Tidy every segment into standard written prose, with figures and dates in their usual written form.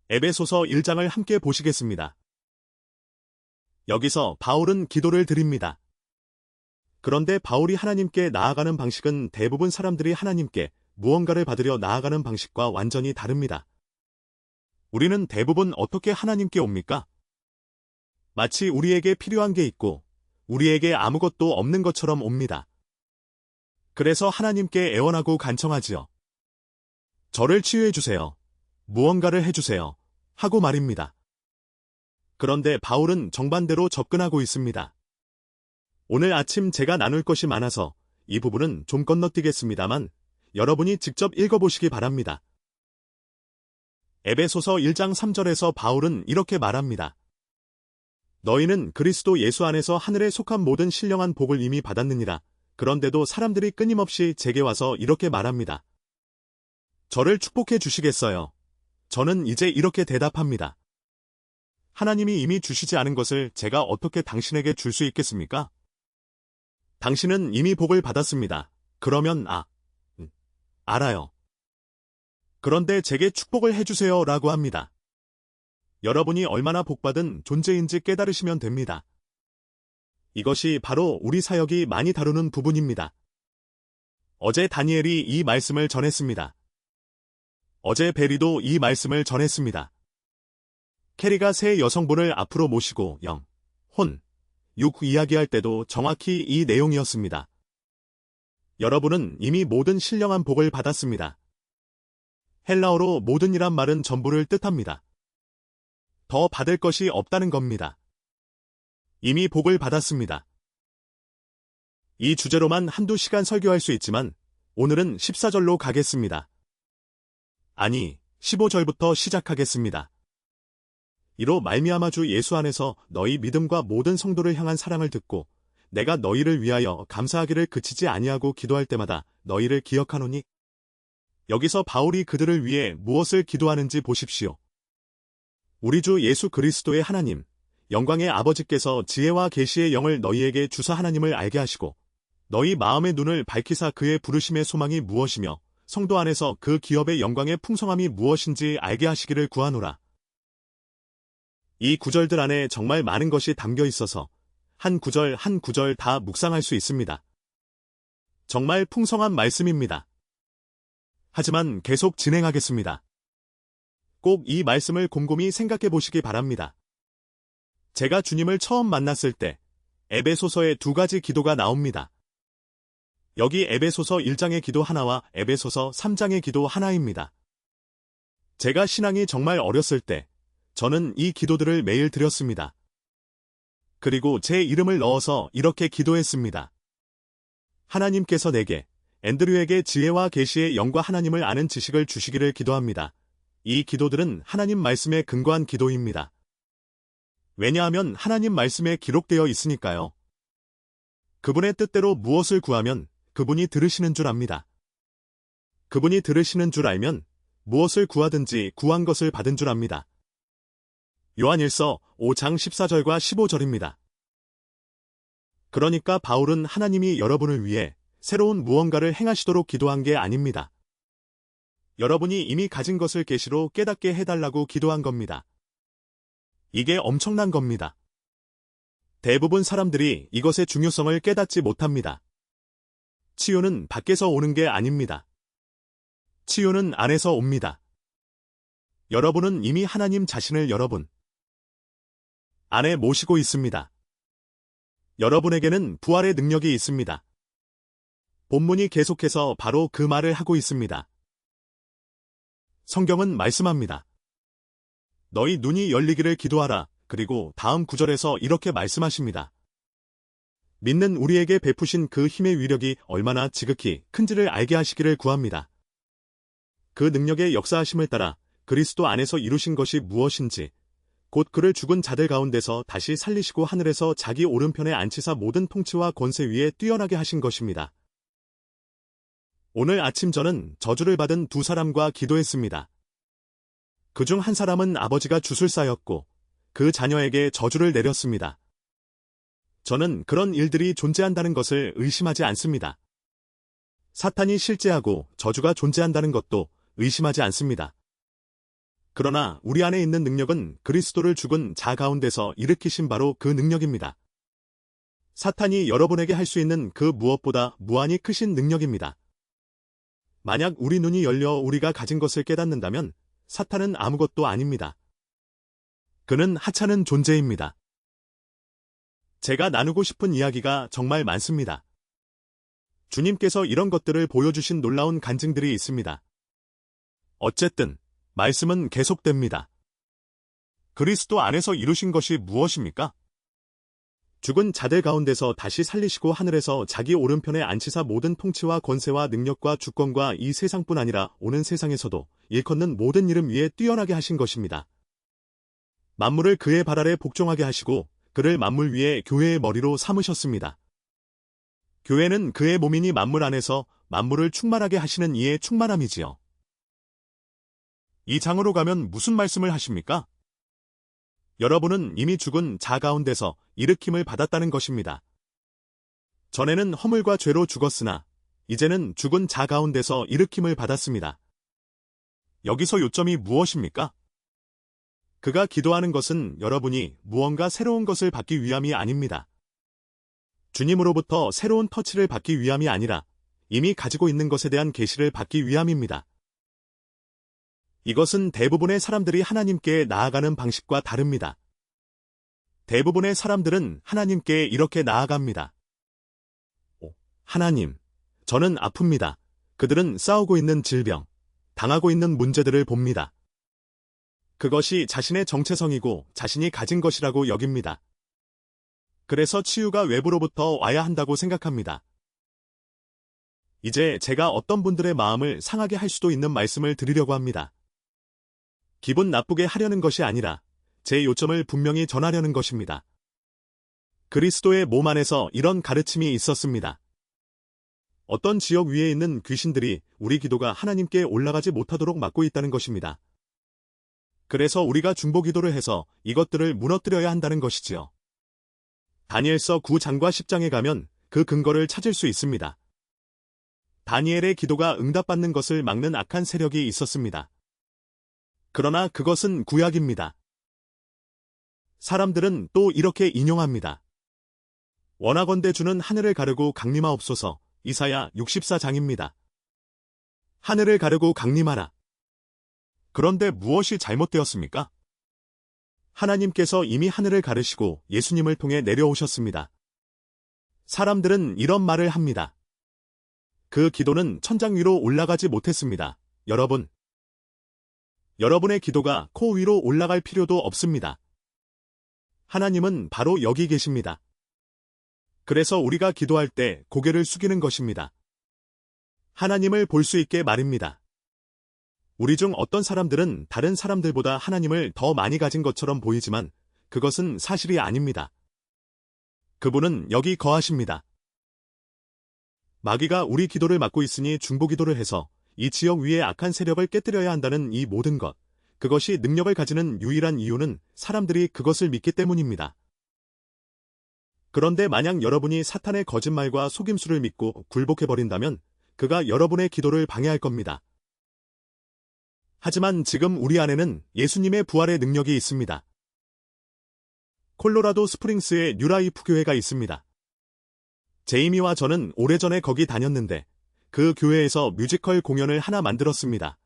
에베소서 1장을 함께 보시겠습니다. 여기서 바울은 기도를 드립니다. 그런데 바울이 하나님께 나아가는 방식은 대부분 사람들이 하나님께 무언가를 받으려 나아가는 방식과 완전히 다릅니다. 우리는 대부분 어떻게 하나님께 옵니까? 마치 우리에게 필요한 게 있고 우리에게 아무것도 없는 것처럼 옵니다. 그래서 하나님께 애원하고 간청하지요. 저를 치유해 주세요. 무언가를 해주세요. 하고 말입니다. 그런데 바울은 정반대로 접근하고 있습니다. 오늘 아침 제가 나눌 것이 많아서 이 부분은 좀 건너뛰겠습니다만 여러분이 직접 읽어보시기 바랍니다. 에베소서 1장 3절에서 바울은 이렇게 말합니다. 너희는 그리스도 예수 안에서 하늘에 속한 모든 신령한 복을 이미 받았느니라. 그런데도 사람들이 끊임없이 제게 와서 이렇게 말합니다. 저를 축복해 주시겠어요? 저는 이제 이렇게 대답합니다. 하나님이 이미 주시지 않은 것을 제가 어떻게 당신에게 줄 수 있겠습니까? 당신은 이미 복을 받았습니다. 그러면 알아요. 그런데 제게 축복을 해주세요 라고 합니다. 여러분이 얼마나 복받은 존재인지 깨달으시면 됩니다. 이것이 바로 우리 사역이 많이 다루는 부분입니다. 어제 다니엘이 이 말씀을 전했습니다. 어제 베리도 이 말씀을 전했습니다. 캐리가 새 여성분을 앞으로 모시고 0, 혼, 6 이야기할 때도 정확히 이 내용이었습니다. 여러분은 이미 모든 신령한 복을 받았습니다. 헬라어로 모든이란 말은 전부를 뜻합니다. 더 받을 것이 없다는 겁니다. 이미 복을 받았습니다. 이 주제로만 한두 시간 설교할 수 있지만 오늘은 14절로 가겠습니다. 아니, 15절부터 시작하겠습니다. 이로 말미암아 주 예수 안에서 너희 믿음과 모든 성도를 향한 사랑을 듣고 내가 너희를 위하여 감사하기를 그치지 아니하고 기도할 때마다 너희를 기억하노니. 여기서 바울이 그들을 위해 무엇을 기도하는지 보십시오. 우리 주 예수 그리스도의 하나님, 영광의 아버지께서 지혜와 계시의 영을 너희에게 주사 하나님을 알게 하시고 너희 마음의 눈을 밝히사 그의 부르심의 소망이 무엇이며 성도 안에서 그 기업의 영광의 풍성함이 무엇인지 알게 하시기를 구하노라. 이 구절들 안에 정말 많은 것이 담겨 있어서 한 구절 한 구절 다 묵상할 수 있습니다. 정말 풍성한 말씀입니다. 하지만 계속 진행하겠습니다. 꼭 이 말씀을 곰곰이 생각해 보시기 바랍니다. 제가 주님을 처음 만났을 때 에베소서에 두 가지 기도가 나옵니다. 여기 에베소서 1장의 기도 하나와 에베소서 3장의 기도 하나입니다. 제가 신앙이 정말 어렸을 때 저는 이 기도들을 매일 드렸습니다. 그리고 제 이름을 넣어서 이렇게 기도했습니다. 하나님께서 내게, 앤드류에게 지혜와 계시의 영과 하나님을 아는 지식을 주시기를 기도합니다. 이 기도들은 하나님 말씀에 근거한 기도입니다. 왜냐하면 하나님 말씀에 기록되어 있으니까요. 그분의 뜻대로 무엇을 구하면 그분이 들으시는 줄 압니다. 그분이 들으시는 줄 알면 무엇을 구하든지 구한 것을 받은 줄 압니다. 요한일서 5장 14절과 15절입니다. 그러니까 바울은 하나님이 여러분을 위해 새로운 무언가를 행하시도록 기도한 게 아닙니다. 여러분이 이미 가진 것을 계시로 깨닫게 해달라고 기도한 겁니다. 이게 엄청난 겁니다. 대부분 사람들이 이것의 중요성을 깨닫지 못합니다. 치유는 밖에서 오는 게 아닙니다. 치유는 안에서 옵니다. 여러분은 이미 하나님 자신을 여러분 안에 모시고 있습니다. 여러분에게는 부활의 능력이 있습니다. 본문이 계속해서 바로 그 말을 하고 있습니다. 성경은 말씀합니다. 너희 눈이 열리기를 기도하라. 그리고 다음 구절에서 이렇게 말씀하십니다. 믿는 우리에게 베푸신 그 힘의 위력이 얼마나 지극히 큰지를 알게 하시기를 구합니다. 그 능력의 역사하심을 따라 그리스도 안에서 이루신 것이 무엇인지 곧 그를 죽은 자들 가운데서 다시 살리시고 하늘에서 자기 오른편에 앉히사 모든 통치와 권세 위에 뛰어나게 하신 것입니다. 오늘 아침 저는 저주를 받은 두 사람과 기도했습니다. 그중 한 사람은 아버지가 주술사였고 그 자녀에게 저주를 내렸습니다. 저는 그런 일들이 존재한다는 것을 의심하지 않습니다. 사탄이 실제하고 저주가 존재한다는 것도 의심하지 않습니다. 그러나 우리 안에 있는 능력은 그리스도를 죽은 자 가운데서 일으키신 바로 그 능력입니다. 사탄이 여러분에게 할 수 있는 그 무엇보다 무한히 크신 능력입니다. 만약 우리 눈이 열려 우리가 가진 것을 깨닫는다면 사탄은 아무것도 아닙니다. 그는 하찮은 존재입니다. 제가 나누고 싶은 이야기가 정말 많습니다. 주님께서 이런 것들을 보여주신 놀라운 간증들이 있습니다. 어쨌든 말씀은 계속됩니다. 그리스도 안에서 이루신 것이 무엇입니까? 죽은 자들 가운데서 다시 살리시고 하늘에서 자기 오른편에 앉히사 모든 통치와 권세와 능력과 주권과 이 세상뿐 아니라 오는 세상에서도 일컫는 모든 이름 위에 뛰어나게 하신 것입니다. 만물을 그의 발 아래 복종하게 하시고 그를 만물 위에 교회의 머리로 삼으셨습니다. 교회는 그의 몸이니 만물 안에서 만물을 충만하게 하시는 이의 충만함이지요. 이 장으로 가면 무슨 말씀을 하십니까? 여러분은 이미 죽은 자 가운데서 일으킴을 받았다는 것입니다. 전에는 허물과 죄로 죽었으나 이제는 죽은 자 가운데서 일으킴을 받았습니다. 여기서 요점이 무엇입니까? 그가 기도하는 것은 여러분이 무언가 새로운 것을 받기 위함이 아닙니다. 주님으로부터 새로운 터치를 받기 위함이 아니라 이미 가지고 있는 것에 대한 계시를 받기 위함입니다. 이것은 대부분의 사람들이 하나님께 나아가는 방식과 다릅니다. 대부분의 사람들은 하나님께 이렇게 나아갑니다. 하나님, 저는 아픕니다. 그들은 싸우고 있는 질병, 당하고 있는 문제들을 봅니다. 그것이 자신의 정체성이고 자신이 가진 것이라고 여깁니다. 그래서 치유가 외부로부터 와야 한다고 생각합니다. 이제 제가 어떤 분들의 마음을 상하게 할 수도 있는 말씀을 드리려고 합니다. 기분 나쁘게 하려는 것이 아니라 제 요점을 분명히 전하려는 것입니다. 그리스도의 몸 안에서 이런 가르침이 있었습니다. 어떤 지역 위에 있는 귀신들이 우리 기도가 하나님께 올라가지 못하도록 막고 있다는 것입니다. 그래서 우리가 중보기도를 해서 이것들을 무너뜨려야 한다는 것이지요. 다니엘서 9장과 10장에 가면 그 근거를 찾을 수 있습니다. 다니엘의 기도가 응답받는 것을 막는 악한 세력이 있었습니다. 그러나 그것은 구약입니다. 사람들은 또 이렇게 인용합니다. 원하건대 주는 하늘을 가르고 강림하옵소서. 이사야 64장입니다. 하늘을 가르고 강림하라. 그런데 무엇이 잘못되었습니까? 하나님께서 이미 하늘을 가르시고 예수님을 통해 내려오셨습니다. 사람들은 이런 말을 합니다. 그 기도는 천장 위로 올라가지 못했습니다. 여러분의 기도가 코 위로 올라갈 필요도 없습니다. 하나님은 바로 여기 계십니다. 그래서 우리가 기도할 때 고개를 숙이는 것입니다. 하나님을 볼 수 있게 말입니다. 우리 중 어떤 사람들은 다른 사람들보다 하나님을 더 많이 가진 것처럼 보이지만 그것은 사실이 아닙니다. 그분은 여기 거하십니다. 마귀가 우리 기도를 막고 있으니 중보기도를 해서 이 지역 위에 악한 세력을 깨뜨려야 한다는 이 모든 것, 그것이 능력을 가지는 유일한 이유는 사람들이 그것을 믿기 때문입니다. 그런데 만약 여러분이 사탄의 거짓말과 속임수를 믿고 굴복해버린다면 그가 여러분의 기도를 방해할 겁니다. 하지만 지금 우리 안에는 예수님의 부활의 능력이 있습니다. 콜로라도 스프링스에 뉴라이프 교회가 있습니다. 제이미와 저는 오래전에 거기 다녔는데 그 교회에서 뮤지컬 공연을 하나 만들었습니다.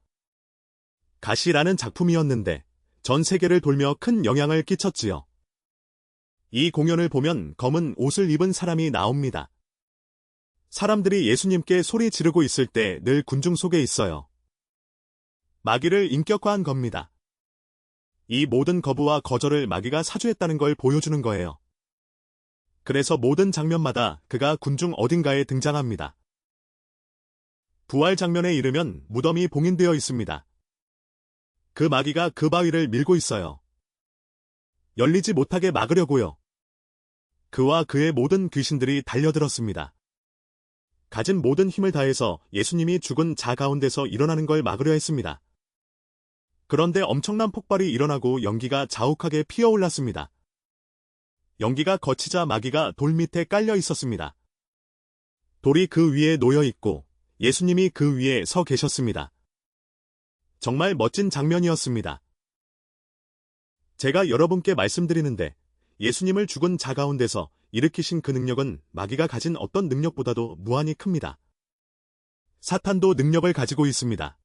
가시라는 작품이었는데 전 세계를 돌며 큰 영향을 끼쳤지요. 이 공연을 보면 검은 옷을 입은 사람이 나옵니다. 사람들이 예수님께 소리 지르고 있을 때 늘 군중 속에 있어요. 마귀를 인격화한 겁니다. 이 모든 거부와 거절을 마귀가 사주했다는 걸 보여주는 거예요. 그래서 모든 장면마다 그가 군중 어딘가에 등장합니다. 부활 장면에 이르면 무덤이 봉인되어 있습니다. 그 마귀가 그 바위를 밀고 있어요. 열리지 못하게 막으려고요. 그와 그의 모든 귀신들이 달려들었습니다. 가진 모든 힘을 다해서 예수님이 죽은 자 가운데서 일어나는 걸 막으려 했습니다. 그런데 엄청난 폭발이 일어나고 연기가 자욱하게 피어올랐습니다. 연기가 거치자 마귀가 돌 밑에 깔려 있었습니다. 돌이 그 위에 놓여 있고 예수님이 그 위에 서 계셨습니다. 정말 멋진 장면이었습니다. 제가 여러분께 말씀드리는데 예수님을 죽은 자 가운데서 일으키신 그 능력은 마귀가 가진 어떤 능력보다도 무한히 큽니다. 사탄도 능력을 가지고 있습니다.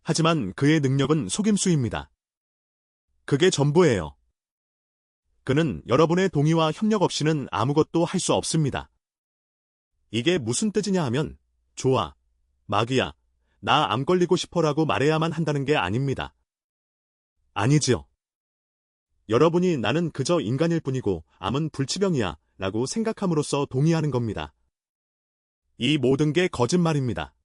하지만 그의 능력은 속임수입니다. 그게 전부예요. 그는 여러분의 동의와 협력 없이는 아무것도 할 수 없습니다. 이게 무슨 뜻이냐 하면, 좋아, 마귀야, 나 암 걸리고 싶어라고 말해야만 한다는 게 아닙니다. 아니지요. 여러분이 나는 그저 인간일 뿐이고 암은 불치병이야 라고 생각함으로써 동의하는 겁니다. 이 모든 게 거짓말입니다.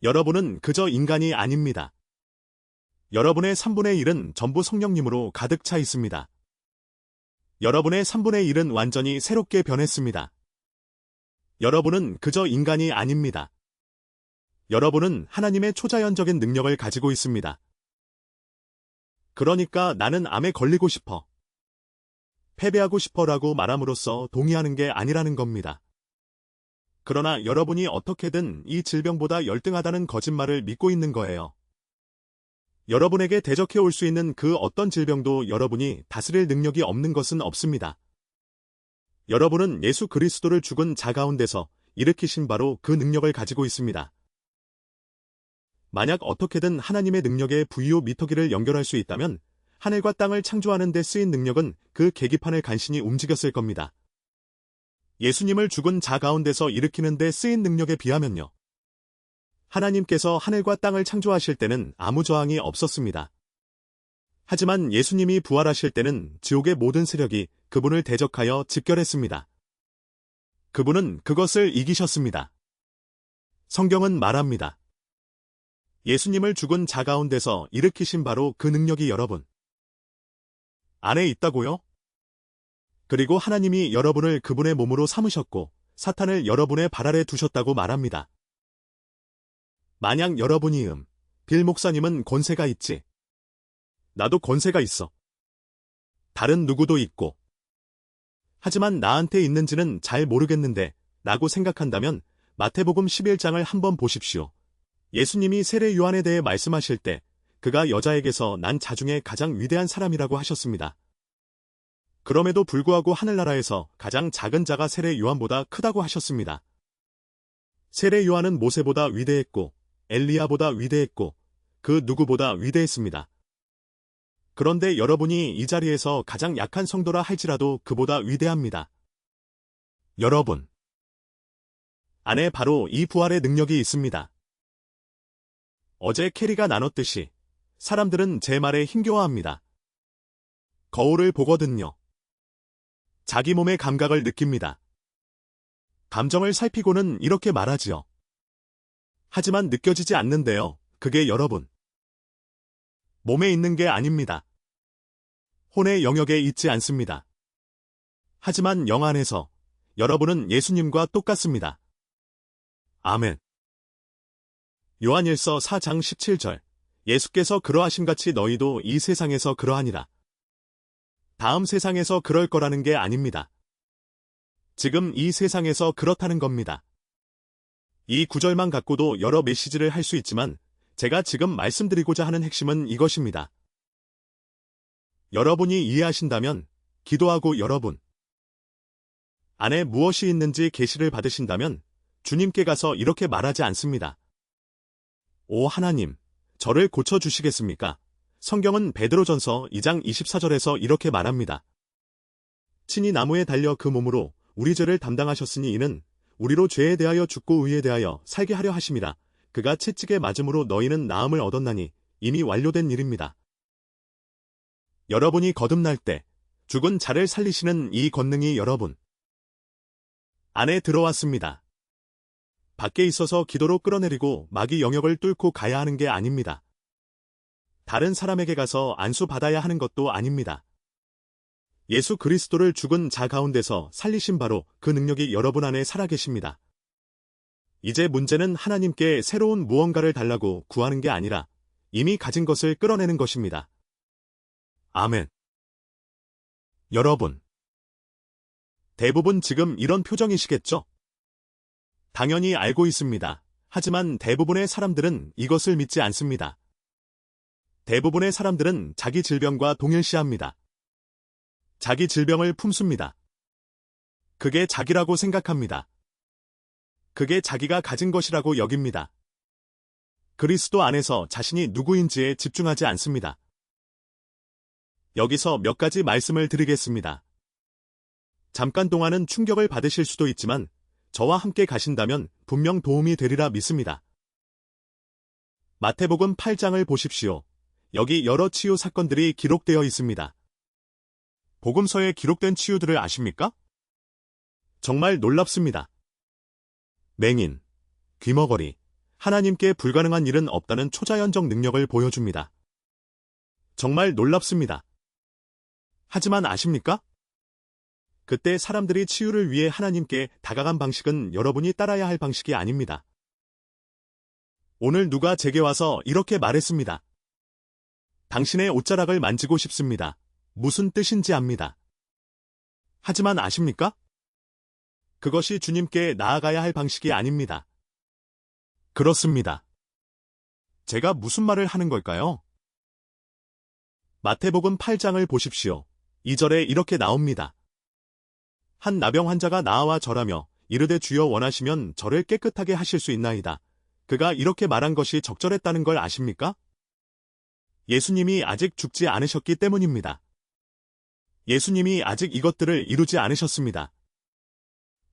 여러분은 그저 인간이 아닙니다. 여러분의 3분의 1은 전부 성령님으로 가득 차 있습니다. 여러분의 3분의 1은 완전히 새롭게 변했습니다. 여러분은 그저 인간이 아닙니다. 여러분은 하나님의 초자연적인 능력을 가지고 있습니다. 그러니까 나는 암에 걸리고 싶어, 패배하고 싶어라고 말함으로써 동의하는 게 아니라는 겁니다. 그러나 여러분이 어떻게든 이 질병보다 열등하다는 거짓말을 믿고 있는 거예요. 여러분에게 대적해 올 수 있는 그 어떤 질병도 여러분이 다스릴 능력이 없는 것은 없습니다. 여러분은 예수 그리스도를 죽은 자 가운데서 일으키신 바로 그 능력을 가지고 있습니다. 만약 어떻게든 하나님의 능력에 부위오 미터기를 연결할 수 있다면 하늘과 땅을 창조하는 데 쓰인 능력은 그 계기판을 간신히 움직였을 겁니다. 예수님을 죽은 자 가운데서 일으키는 데 쓰인 능력에 비하면요. 하나님께서 하늘과 땅을 창조하실 때는 아무 저항이 없었습니다. 하지만 예수님이 부활하실 때는 지옥의 모든 세력이 그분을 대적하여 집결했습니다. 그분은 그것을 이기셨습니다. 성경은 말합니다. 예수님을 죽은 자 가운데서 일으키신 바로 그 능력이 여러분 안에 있다고요? 그리고 하나님이 여러분을 그분의 몸으로 삼으셨고 사탄을 여러분의 발 아래 두셨다고 말합니다. 만약 여러분이 빌 목사님은 권세가 있지. 나도 권세가 있어. 다른 누구도 있고. 하지만 나한테 있는지는 잘 모르겠는데 라고 생각한다면 마태복음 11장을 한번 보십시오. 예수님이 세례 요한에 대해 말씀하실 때 그가 여자에게서 난 자 중에 가장 위대한 사람이라고 하셨습니다. 그럼에도 불구하고 하늘나라에서 가장 작은 자가 세례 요한보다 크다고 하셨습니다. 세례 요한은 모세보다 위대했고 엘리야보다 위대했고 그 누구보다 위대했습니다. 그런데 여러분이 이 자리에서 가장 약한 성도라 할지라도 그보다 위대합니다. 여러분 안에 바로 이 부활의 능력이 있습니다. 어제 캐리가 나눴듯이 사람들은 제 말에 힘겨워합니다. 거울을 보거든요. 자기 몸의 감각을 느낍니다. 감정을 살피고는 이렇게 말하지요. 하지만 느껴지지 않는데요. 그게 여러분 몸에 있는 게 아닙니다. 혼의 영역에 있지 않습니다. 하지만 영 안에서 여러분은 예수님과 똑같습니다. 아멘. 요한일서 4장 17절 예수께서 그러하심같이 너희도 이 세상에서 그러하니라. 다음 세상에서 그럴 거라는 게 아닙니다. 지금 이 세상에서 그렇다는 겁니다. 이 구절만 갖고도 여러 메시지를 할 수 있지만 제가 지금 말씀드리고자 하는 핵심은 이것입니다. 여러분이 이해하신다면 기도하고 여러분 안에 무엇이 있는지 계시를 받으신다면 주님께 가서 이렇게 말하지 않습니다. 오 하나님, 저를 고쳐주시겠습니까? 성경은 베드로전서 2장 24절에서 이렇게 말합니다. 친히 나무에 달려 그 몸으로 우리 죄를 담당하셨으니 이는 우리로 죄에 대하여 죽고 의에 대하여 살게 하려 하심이라. 그가 채찍에 맞음으로 너희는 나음을 얻었나니 이미 완료된 일입니다. 여러분이 거듭날 때 죽은 자를 살리시는 이 권능이 여러분 안에 들어왔습니다. 밖에 있어서 기도로 끌어내리고 마귀 영역을 뚫고 가야 하는 게 아닙니다. 다른 사람에게 가서 안수 받아야 하는 것도 아닙니다. 예수 그리스도를 죽은 자 가운데서 살리신 바로 그 능력이 여러분 안에 살아계십니다. 이제 문제는 하나님께 새로운 무언가를 달라고 구하는 게 아니라 이미 가진 것을 끌어내는 것입니다. 아멘. 여러분, 대부분 지금 이런 표정이시겠죠? 당연히 알고 있습니다. 하지만 대부분의 사람들은 이것을 믿지 않습니다. 대부분의 사람들은 자기 질병과 동일시합니다. 자기 질병을 품습니다. 그게 자기라고 생각합니다. 그게 자기가 가진 것이라고 여깁니다. 그리스도 안에서 자신이 누구인지에 집중하지 않습니다. 여기서 몇 가지 말씀을 드리겠습니다. 잠깐 동안은 충격을 받으실 수도 있지만 저와 함께 가신다면 분명 도움이 되리라 믿습니다. 마태복음 8장을 보십시오. 여기 여러 치유 사건들이 기록되어 있습니다. 복음서에 기록된 치유들을 아십니까? 정말 놀랍습니다. 맹인, 귀머거리, 하나님께 불가능한 일은 없다는 초자연적 능력을 보여줍니다. 정말 놀랍습니다. 하지만 아십니까? 그때 사람들이 치유를 위해 하나님께 다가간 방식은 여러분이 따라야 할 방식이 아닙니다. 오늘 누가 제게 와서 이렇게 말했습니다. 당신의 옷자락을 만지고 싶습니다. 무슨 뜻인지 압니다. 하지만 아십니까? 그것이 주님께 나아가야 할 방식이 아닙니다. 그렇습니다. 제가 무슨 말을 하는 걸까요? 마태복음 8장을 보십시오. 2절에 이렇게 나옵니다. 한 나병 환자가 나와 절하며 이르되 주여 원하시면 저를 깨끗하게 하실 수 있나이다. 그가 이렇게 말한 것이 적절했다는 걸 아십니까? 예수님이 아직 죽지 않으셨기 때문입니다. 예수님이 아직 이것들을 이루지 않으셨습니다.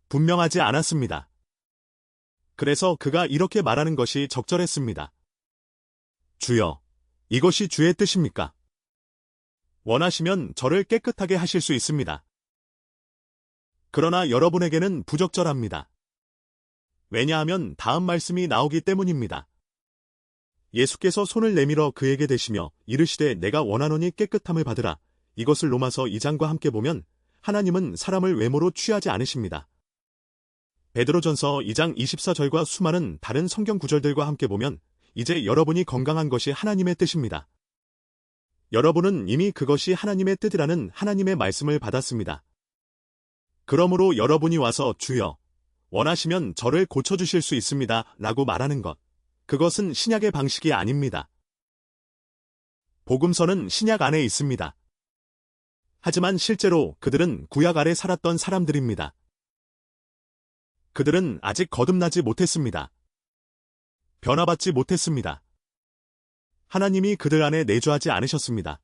분명하지 않았습니다. 그래서 그가 이렇게 말하는 것이 적절했습니다. 주여, 이것이 주의 뜻입니까? 원하시면 저를 깨끗하게 하실 수 있습니다. 그러나 여러분에게는 부적절합니다. 왜냐하면 다음 말씀이 나오기 때문입니다. 예수께서 손을 내밀어 그에게 대시며 이르시되 내가 원하노니 깨끗함을 받으라. 이것을 로마서 2장과 함께 보면 하나님은 사람을 외모로 취하지 않으십니다. 베드로전서 2장 24절과 수많은 다른 성경 구절들과 함께 보면 이제 여러분이 건강한 것이 하나님의 뜻입니다. 여러분은 이미 그것이 하나님의 뜻이라는 하나님의 말씀을 받았습니다. 그러므로 여러분이 와서 주여, 원하시면 저를 고쳐주실 수 있습니다. 라고 말하는 것. 그것은 신약의 방식이 아닙니다. 복음서는 신약 안에 있습니다. 하지만 실제로 그들은 구약 아래 살았던 사람들입니다. 그들은 아직 거듭나지 못했습니다. 변화받지 못했습니다. 하나님이 그들 안에 내주하지 않으셨습니다.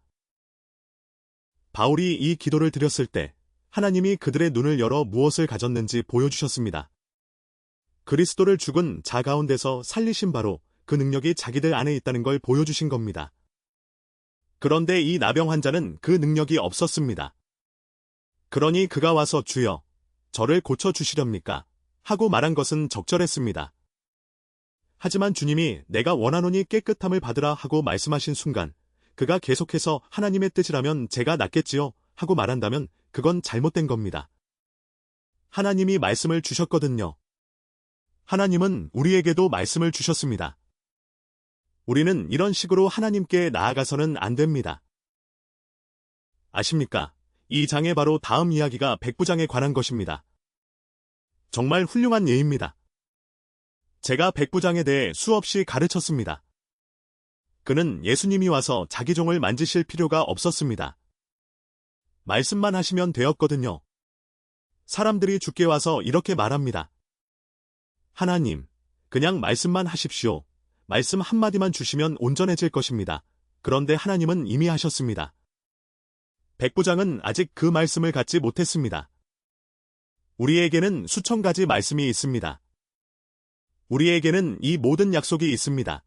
바울이 이 기도를 드렸을 때 하나님이 그들의 눈을 열어 무엇을 가졌는지 보여주셨습니다. 그리스도를 죽은 자 가운데서 살리신 바로 그 능력이 자기들 안에 있다는 걸 보여주신 겁니다. 그런데 이 나병 환자는 그 능력이 없었습니다. 그러니 그가 와서 주여, 저를 고쳐주시렵니까? 하고 말한 것은 적절했습니다. 하지만 주님이 내가 원하노니 깨끗함을 받으라 하고 말씀하신 순간 그가 계속해서 하나님의 뜻이라면 제가 낫겠지요 하고 말한다면 그건 잘못된 겁니다. 하나님이 말씀을 주셨거든요. 하나님은 우리에게도 말씀을 주셨습니다. 우리는 이런 식으로 하나님께 나아가서는 안 됩니다. 아십니까? 이 장의 바로 다음 이야기가 백부장에 관한 것입니다. 정말 훌륭한 예입니다. 제가 백부장에 대해 수없이 가르쳤습니다. 그는 예수님이 와서 자기 종을 만지실 필요가 없었습니다. 말씀만 하시면 되었거든요. 사람들이 주께 와서 이렇게 말합니다. 하나님, 그냥 말씀만 하십시오. 말씀 한마디만 주시면 온전해질 것입니다. 그런데 하나님은 이미 하셨습니다. 백부장은 아직 그 말씀을 갖지 못했습니다. 우리에게는 수천 가지 말씀이 있습니다. 우리에게는 이 모든 약속이 있습니다.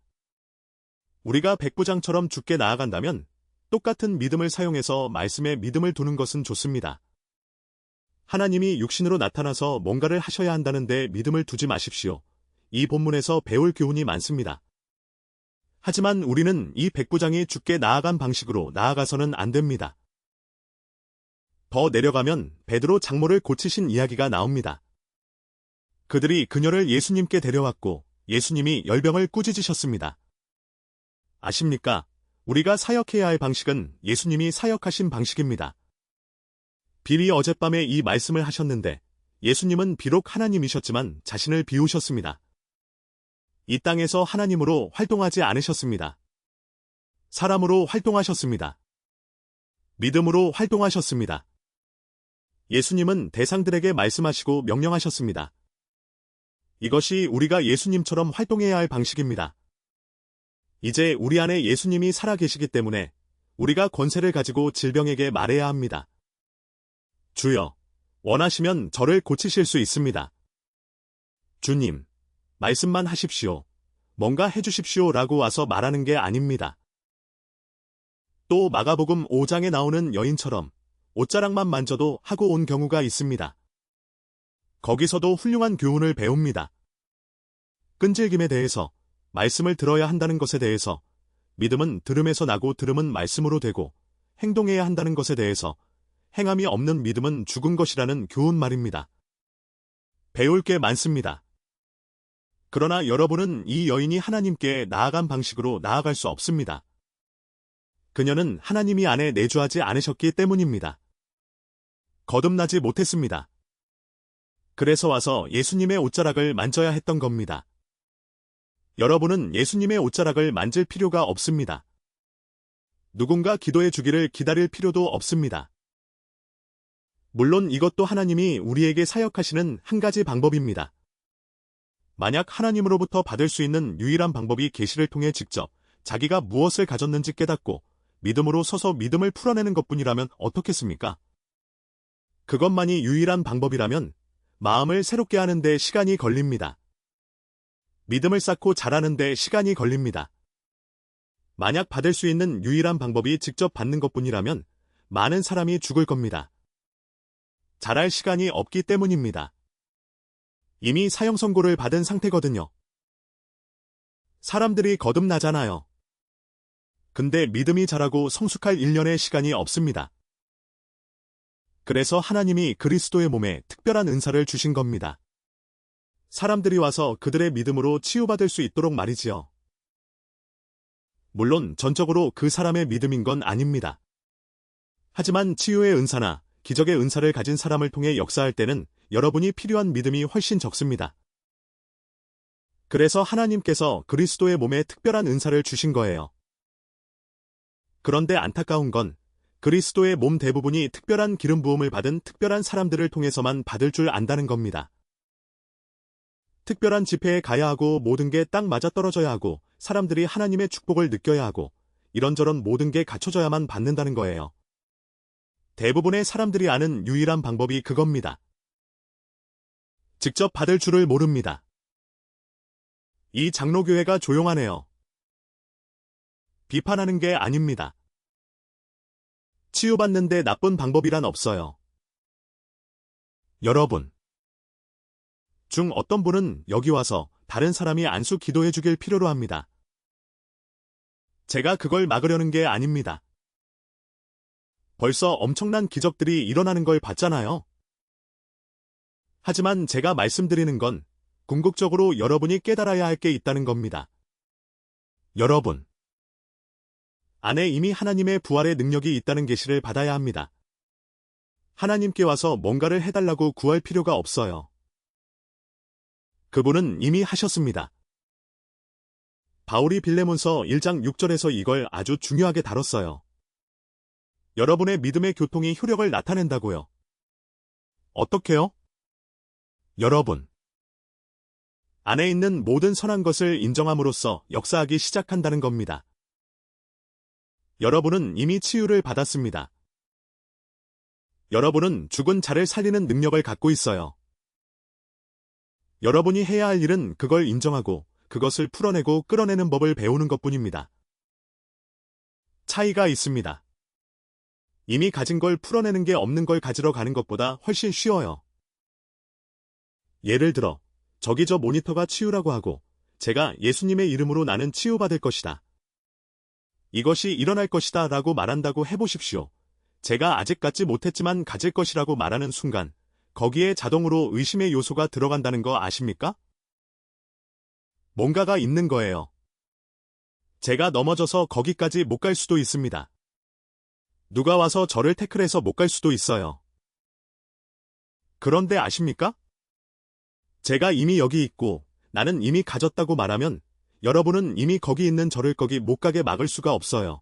우리가 백부장처럼 주께 나아간다면 똑같은 믿음을 사용해서 말씀에 믿음을 두는 것은 좋습니다. 하나님이 육신으로 나타나서 뭔가를 하셔야 한다는데 믿음을 두지 마십시오. 이 본문에서 배울 교훈이 많습니다. 하지만 우리는 이 백부장이 주께 나아간 방식으로 나아가서는 안 됩니다. 더 내려가면 베드로 장모를 고치신 이야기가 나옵니다. 그들이 그녀를 예수님께 데려왔고 예수님이 열병을 꾸짖으셨습니다. 아십니까? 우리가 사역해야 할 방식은 예수님이 사역하신 방식입니다. 빌이 어젯밤에 이 말씀을 하셨는데 예수님은 비록 하나님이셨지만 자신을 비우셨습니다. 이 땅에서 하나님으로 활동하지 않으셨습니다. 사람으로 활동하셨습니다. 믿음으로 활동하셨습니다. 예수님은 대상들에게 말씀하시고 명령하셨습니다. 이것이 우리가 예수님처럼 활동해야 할 방식입니다. 이제 우리 안에 예수님이 살아 계시기 때문에 우리가 권세를 가지고 질병에게 말해야 합니다. 주여, 원하시면 저를 고치실 수 있습니다. 주님, 말씀만 하십시오. 뭔가 해주십시오 라고 와서 말하는 게 아닙니다. 또 마가복음 5장에 나오는 여인처럼 옷자락만 만져도 하고 온 경우가 있습니다. 거기서도 훌륭한 교훈을 배웁니다. 끈질김에 대해서, 말씀을 들어야 한다는 것에 대해서, 믿음은 들음에서 나고 들음은 말씀으로 되고, 행동해야 한다는 것에 대해서, 행함이 없는 믿음은 죽은 것이라는 교훈 말입니다. 배울 게 많습니다. 그러나 여러분은 이 여인이 하나님께 나아간 방식으로 나아갈 수 없습니다. 그녀는 하나님이 안에 내주하지 않으셨기 때문입니다. 거듭나지 못했습니다. 그래서 와서 예수님의 옷자락을 만져야 했던 겁니다. 여러분은 예수님의 옷자락을 만질 필요가 없습니다. 누군가 기도해 주기를 기다릴 필요도 없습니다. 물론 이것도 하나님이 우리에게 사역하시는 한 가지 방법입니다. 만약 하나님으로부터 받을 수 있는 유일한 방법이 계시를 통해 직접 자기가 무엇을 가졌는지 깨닫고 믿음으로 서서 믿음을 풀어내는 것뿐이라면 어떻겠습니까? 그것만이 유일한 방법이라면 마음을 새롭게 하는 데 시간이 걸립니다. 믿음을 쌓고 자라는 데 시간이 걸립니다. 만약 받을 수 있는 유일한 방법이 직접 받는 것뿐이라면 많은 사람이 죽을 겁니다. 자랄 시간이 없기 때문입니다. 이미 사형 선고를 받은 상태거든요. 사람들이 거듭나잖아요. 근데 믿음이 자라고 성숙할 1년의 시간이 없습니다. 그래서 하나님이 그리스도의 몸에 특별한 은사를 주신 겁니다. 사람들이 와서 그들의 믿음으로 치유받을 수 있도록 말이지요. 물론 전적으로 그 사람의 믿음인 건 아닙니다. 하지만 치유의 은사나 기적의 은사를 가진 사람을 통해 역사할 때는 여러분이 필요한 믿음이 훨씬 적습니다. 그래서 하나님께서 그리스도의 몸에 특별한 은사를 주신 거예요. 그런데 안타까운 건 그리스도의 몸 대부분이 특별한 기름 부음을 받은 특별한 사람들을 통해서만 받을 줄 안다는 겁니다. 특별한 집회에 가야 하고 모든 게 딱 맞아떨어져야 하고 사람들이 하나님의 축복을 느껴야 하고 이런저런 모든 게 갖춰져야만 받는다는 거예요. 대부분의 사람들이 아는 유일한 방법이 그겁니다. 직접 받을 줄을 모릅니다. 이 장로교회가 조용하네요. 비판하는 게 아닙니다. 치유받는데 나쁜 방법이란 없어요. 여러분 중 어떤 분은 여기 와서 다른 사람이 안수 기도해 주길 필요로 합니다. 제가 그걸 막으려는 게 아닙니다. 벌써 엄청난 기적들이 일어나는 걸 봤잖아요. 하지만 제가 말씀드리는 건 궁극적으로 여러분이 깨달아야 할 게 있다는 겁니다. 여러분 안에 이미 하나님의 부활의 능력이 있다는 계시를 받아야 합니다. 하나님께 와서 뭔가를 해달라고 구할 필요가 없어요. 그분은 이미 하셨습니다. 바울이 빌레몬서 1장 6절에서 이걸 아주 중요하게 다뤘어요. 여러분의 믿음의 교통이 효력을 나타낸다고요. 어떻게요? 여러분 안에 있는 모든 선한 것을 인정함으로써 역사하기 시작한다는 겁니다. 여러분은 이미 치유를 받았습니다. 여러분은 죽은 자를 살리는 능력을 갖고 있어요. 여러분이 해야 할 일은 그걸 인정하고 그것을 풀어내고 끌어내는 법을 배우는 것뿐입니다. 차이가 있습니다. 이미 가진 걸 풀어내는 게 없는 걸 가지러 가는 것보다 훨씬 쉬워요. 예를 들어 저기 저 모니터가 치유라고 하고 제가 예수님의 이름으로 나는 치유받을 것이다. 이것이 일어날 것이다 라고 말한다고 해보십시오. 제가 아직 갖지 못했지만 가질 것이라고 말하는 순간 거기에 자동으로 의심의 요소가 들어간다는 거 아십니까? 뭔가가 있는 거예요. 제가 넘어져서 거기까지 못 갈 수도 있습니다. 누가 와서 저를 태클해서 못 갈 수도 있어요. 그런데 아십니까? 제가 이미 여기 있고 나는 이미 가졌다고 말하면 여러분은 이미 거기 있는 저를 거기 못 가게 막을 수가 없어요.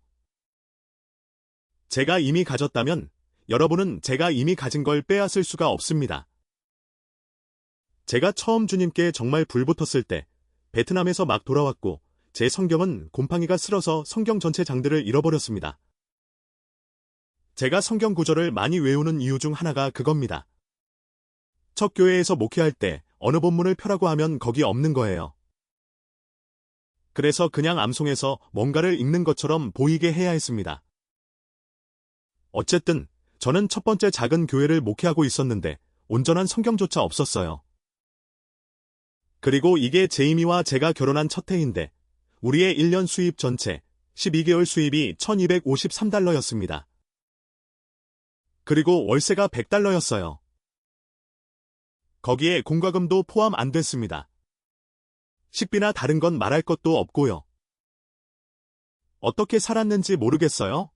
제가 이미 가졌다면 여러분은 제가 이미 가진 걸 빼앗을 수가 없습니다. 제가 처음 주님께 정말 불붙었을 때 베트남에서 막 돌아왔고 제 성경은 곰팡이가 쓸어서 성경 전체 장들을 잃어버렸습니다. 제가 성경 구절을 많이 외우는 이유 중 하나가 그겁니다. 첫 교회에서 목회할 때 어느 본문을 펴라고 하면 거기 없는 거예요. 그래서 그냥 암송해서 뭔가를 읽는 것처럼 보이게 해야 했습니다. 어쨌든 저는 첫 번째 작은 교회를 목회하고 있었는데 온전한 성경조차 없었어요. 그리고 이게 제이미와 제가 결혼한 첫 해인데 우리의 1년 수입 전체 12개월 수입이 $1253였습니다. 그리고 월세가 $100였어요. 거기에 공과금도 포함 안 됐습니다. 식비나 다른 건 말할 것도 없고요. 어떻게 살았는지 모르겠어요?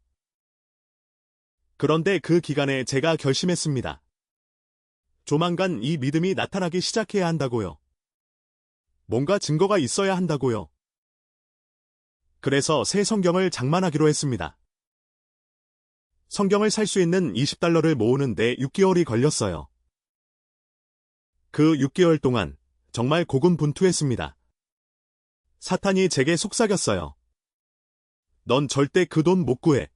그런데 그 기간에 제가 결심했습니다. 조만간 이 믿음이 나타나기 시작해야 한다고요. 뭔가 증거가 있어야 한다고요. 그래서 새 성경을 장만하기로 했습니다. 성경을 살 수 있는 $20를 모으는데 6개월이 걸렸어요. 그 6개월 동안 정말 고군분투했습니다. 사탄이 제게 속삭였어요. 넌 절대 그 돈 못 구해.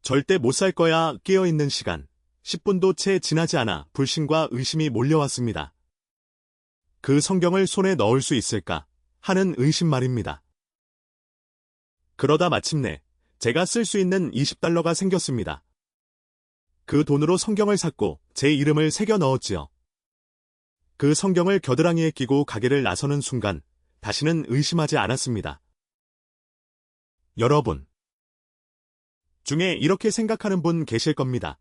절대 못 살 거야. 깨어있는 시간 10분도 채 지나지 않아 불신과 의심이 몰려왔습니다. 그 성경을 손에 넣을 수 있을까 하는 의심 말입니다. 그러다 마침내 제가 쓸 수 있는 $20가 생겼습니다. 그 돈으로 성경을 샀고 제 이름을 새겨 넣었지요. 그 성경을 겨드랑이에 끼고 가게를 나서는 순간 다시는 의심하지 않았습니다. 여러분 중에 이렇게 생각하는 분 계실 겁니다.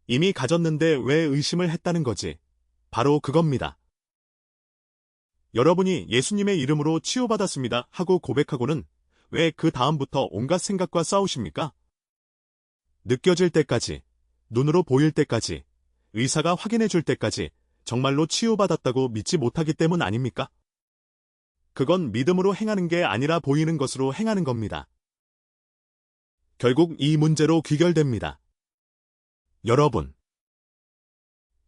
이미 가졌는데 왜 의심을 했다는 거지? 바로 그겁니다. 여러분이 예수님의 이름으로 치유받았습니다 하고 고백하고는 왜 그 다음부터 온갖 생각과 싸우십니까? 느껴질 때까지, 눈으로 보일 때까지, 의사가 확인해 줄 때까지 정말로 치유받았다고 믿지 못하기 때문 아닙니까? 그건 믿음으로 행하는 게 아니라 보이는 것으로 행하는 겁니다. 결국 이 문제로 귀결됩니다. 여러분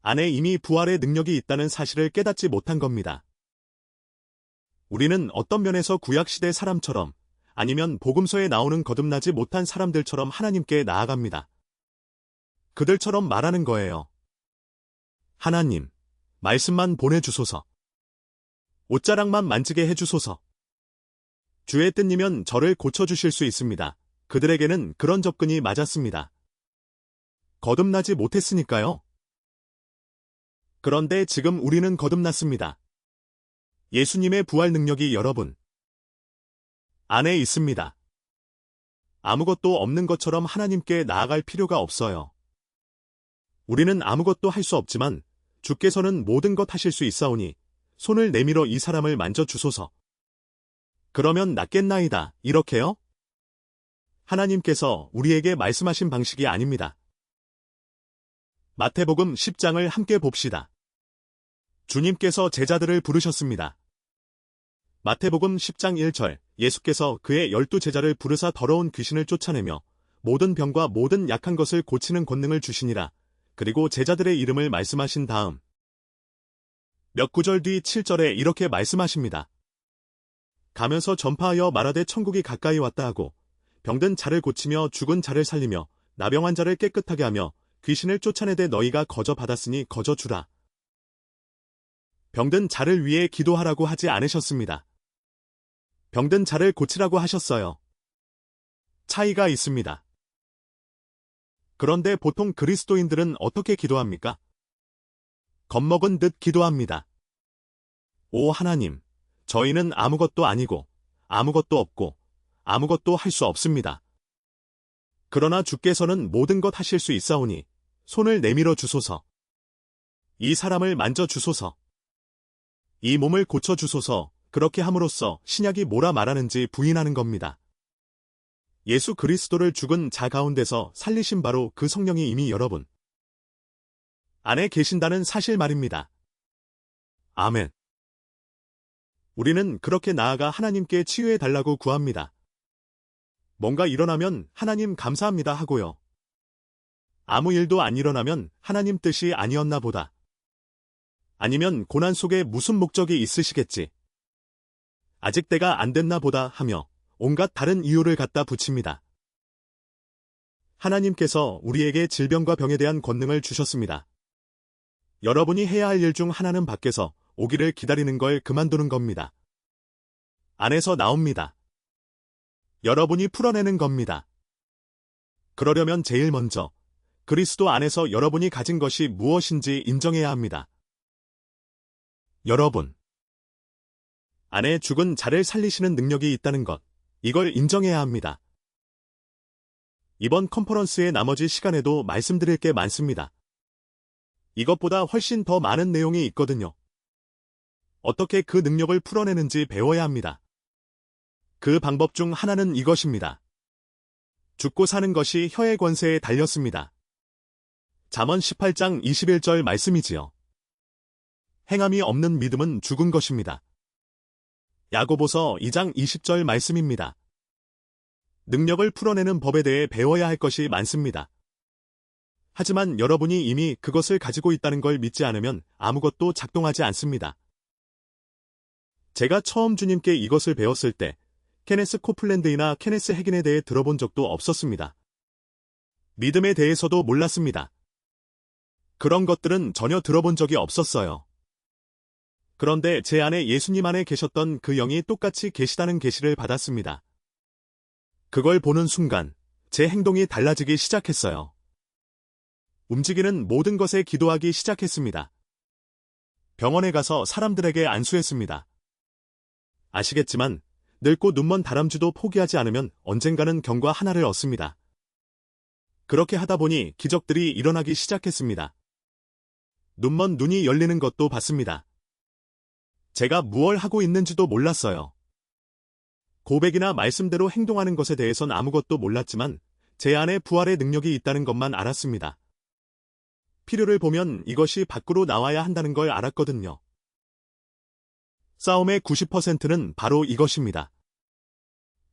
안에 이미 부활의 능력이 있다는 사실을 깨닫지 못한 겁니다. 우리는 어떤 면에서 구약시대 사람처럼 아니면 복음서에 나오는 거듭나지 못한 사람들처럼 하나님께 나아갑니다. 그들처럼 말하는 거예요. 하나님, 말씀만 보내주소서. 옷자락만 만지게 해주소서. 주의 뜻이면 저를 고쳐주실 수 있습니다. 그들에게는 그런 접근이 맞았습니다. 거듭나지 못했으니까요. 그런데 지금 우리는 거듭났습니다. 예수님의 부활 능력이 여러분 안에 있습니다. 아무것도 없는 것처럼 하나님께 나아갈 필요가 없어요. 우리는 아무것도 할 수 없지만 주께서는 모든 것 하실 수 있사오니 손을 내밀어 이 사람을 만져 주소서. 그러면 낫겠나이다. 이렇게요? 하나님께서 우리에게 말씀하신 방식이 아닙니다. 마태복음 10장을 함께 봅시다. 주님께서 제자들을 부르셨습니다. 마태복음 10장 1절 예수께서 그의 12제자를 부르사 더러운 귀신을 쫓아내며 모든 병과 모든 약한 것을 고치는 권능을 주시니라. 그리고 제자들의 이름을 말씀하신 다음 몇 구절 뒤 7절에 이렇게 말씀하십니다. 가면서 전파하여 말하되 천국이 가까이 왔다 하고 병든 자를 고치며 죽은 자를 살리며 나병한 자를 깨끗하게 하며 귀신을 쫓아내되 너희가 거저 받았으니 거저 주라. 병든 자를 위해 기도하라고 하지 않으셨습니다. 병든 자를 고치라고 하셨어요. 차이가 있습니다. 그런데 보통 그리스도인들은 어떻게 기도합니까? 겁먹은 듯 기도합니다. 오 하나님, 저희는 아무것도 아니고 아무것도 없고 아무것도 할 수 없습니다. 그러나 주께서는 모든 것 하실 수 있사오니 손을 내밀어 주소서. 이 사람을 만져 주소서. 이 몸을 고쳐 주소서. 그렇게 함으로써 신약이 뭐라 말하는지 부인하는 겁니다. 예수 그리스도를 죽은 자 가운데서 살리신 바로 그 성령이 이미 여러분 안에 계신다는 사실 말입니다. 아멘. 우리는 그렇게 나아가 하나님께 치유해 달라고 구합니다. 뭔가 일어나면 하나님 감사합니다 하고요. 아무 일도 안 일어나면 하나님 뜻이 아니었나 보다. 아니면 고난 속에 무슨 목적이 있으시겠지. 아직 때가 안 됐나 보다 하며 온갖 다른 이유를 갖다 붙입니다. 하나님께서 우리에게 질병과 병에 대한 권능을 주셨습니다. 여러분이 해야 할 일 중 하나는 밖에서 오기를 기다리는 걸 그만두는 겁니다. 안에서 나옵니다. 여러분이 풀어내는 겁니다. 그러려면 제일 먼저 그리스도 안에서 여러분이 가진 것이 무엇인지 인정해야 합니다. 여러분 안에 죽은 자를 살리시는 능력이 있다는 것, 이걸 인정해야 합니다. 이번 컨퍼런스의 나머지 시간에도 말씀드릴 게 많습니다. 이것보다 훨씬 더 많은 내용이 있거든요. 어떻게 그 능력을 풀어내는지 배워야 합니다. 그 방법 중 하나는 이것입니다. 죽고 사는 것이 혀의 권세에 달렸습니다. 잠언 18장 21절 말씀이지요. 행함이 없는 믿음은 죽은 것입니다. 야고보서 2장 20절 말씀입니다. 능력을 풀어내는 법에 대해 배워야 할 것이 많습니다. 하지만 여러분이 이미 그것을 가지고 있다는 걸 믿지 않으면 아무것도 작동하지 않습니다. 제가 처음 주님께 이것을 배웠을 때 케네스 코플랜드이나 케네스 해긴에 대해 들어본 적도 없었습니다. 믿음에 대해서도 몰랐습니다. 그런 것들은 전혀 들어본 적이 없었어요. 그런데 제 안에 예수님 안에 계셨던 그 영이 똑같이 계시다는 계시를 받았습니다. 그걸 보는 순간 제 행동이 달라지기 시작했어요. 움직이는 모든 것에 기도하기 시작했습니다. 병원에 가서 사람들에게 안수했습니다. 아시겠지만 늙고 눈먼 다람쥐도 포기하지 않으면 언젠가는 경과 하나를 얻습니다. 그렇게 하다 보니 기적들이 일어나기 시작했습니다. 눈먼 눈이 열리는 것도 봤습니다. 제가 무얼 하고 있는지도 몰랐어요. 고백이나 말씀대로 행동하는 것에 대해선 아무것도 몰랐지만 제 안에 부활의 능력이 있다는 것만 알았습니다. 필요를 보면 이것이 밖으로 나와야 한다는 걸 알았거든요. 싸움의 90%는 바로 이것입니다.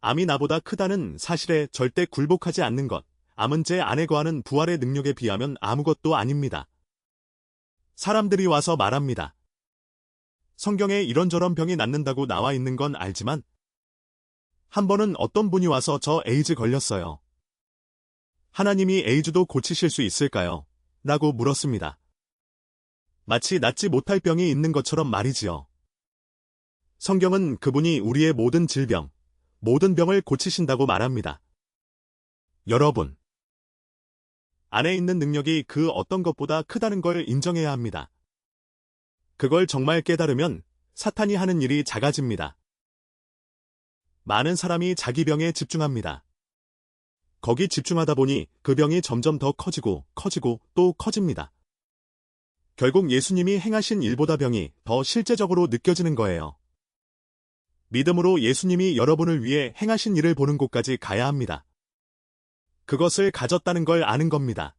암이 나보다 크다는 사실에 절대 굴복하지 않는 것. 암은 제 안에 거하는 부활의 능력에 비하면 아무것도 아닙니다. 사람들이 와서 말합니다. 성경에 이런저런 병이 낫는다고 나와 있는 건 알지만 한 번은 어떤 분이 와서 저 에이즈 걸렸어요. 하나님이 에이즈도 고치실 수 있을까요? 라고 물었습니다. 마치 낫지 못할 병이 있는 것처럼 말이지요. 성경은 그분이 우리의 모든 질병, 모든 병을 고치신다고 말합니다. 여러분, 안에 있는 능력이 그 어떤 것보다 크다는 걸 인정해야 합니다. 그걸 정말 깨달으면 사탄이 하는 일이 작아집니다. 많은 사람이 자기 병에 집중합니다. 거기 집중하다 보니 그 병이 점점 더 커지고 또 커집니다. 결국 예수님이 행하신 일보다 병이 더 실제적으로 느껴지는 거예요. 믿음으로 예수님이 여러분을 위해 행하신 일을 보는 곳까지 가야 합니다. 그것을 가졌다는 걸 아는 겁니다.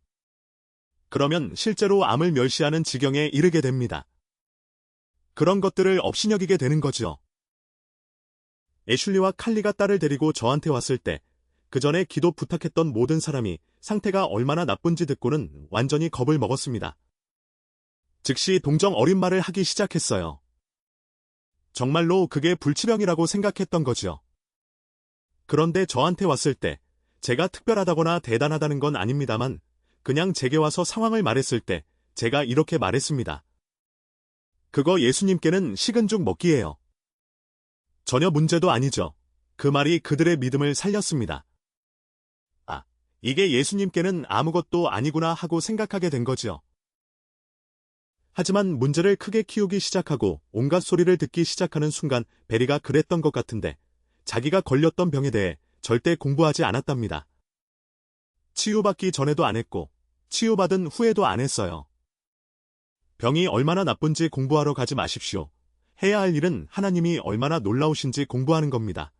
그러면 실제로 암을 멸시하는 지경에 이르게 됩니다. 그런 것들을 업신여기게 되는 거죠. 애슐리와 칼리가 딸을 데리고 저한테 왔을 때 그 전에 기도 부탁했던 모든 사람이 상태가 얼마나 나쁜지 듣고는 완전히 겁을 먹었습니다. 즉시 동정 어린 말을 하기 시작했어요. 정말로 그게 불치병이라고 생각했던 거죠. 그런데 저한테 왔을 때 제가 특별하다거나 대단하다는 건 아닙니다만 그냥 제게 와서 상황을 말했을 때 제가 이렇게 말했습니다. 그거 예수님께는 식은 죽 먹기예요. 전혀 문제도 아니죠. 그 말이 그들의 믿음을 살렸습니다. 아, 이게 예수님께는 아무것도 아니구나 하고 생각하게 된 거죠. 하지만 문제를 크게 키우기 시작하고 온갖 소리를 듣기 시작하는 순간 베리가 그랬던 것 같은데 자기가 걸렸던 병에 대해 절대 공부하지 않았답니다. 치유받기 전에도 안 했고 치유받은 후에도 안 했어요. 병이 얼마나 나쁜지 공부하러 가지 마십시오. 해야 할 일은 하나님이 얼마나 놀라우신지 공부하는 겁니다.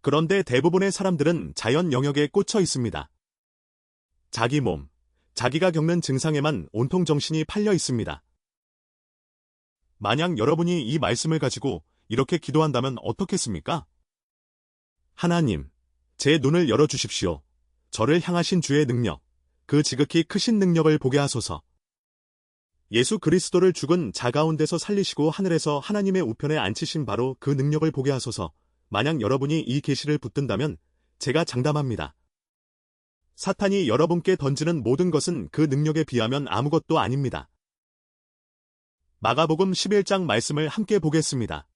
그런데 대부분의 사람들은 자연 영역에 꽂혀 있습니다. 자기 몸, 자기가 겪는 증상에만 온통 정신이 팔려 있습니다. 만약 여러분이 이 말씀을 가지고 이렇게 기도한다면 어떻겠습니까? 하나님, 제 눈을 열어주십시오. 저를 향하신 주의 능력, 그 지극히 크신 능력을 보게 하소서. 예수 그리스도를 죽은 자 가운데서 살리시고 하늘에서 하나님의 우편에 앉히신 바로 그 능력을 보게 하소서. 만약 여러분이 이 계시를 붙든다면 제가 장담합니다. 사탄이 여러분께 던지는 모든 것은 그 능력에 비하면 아무것도 아닙니다. 마가복음 11장 말씀을 함께 보겠습니다.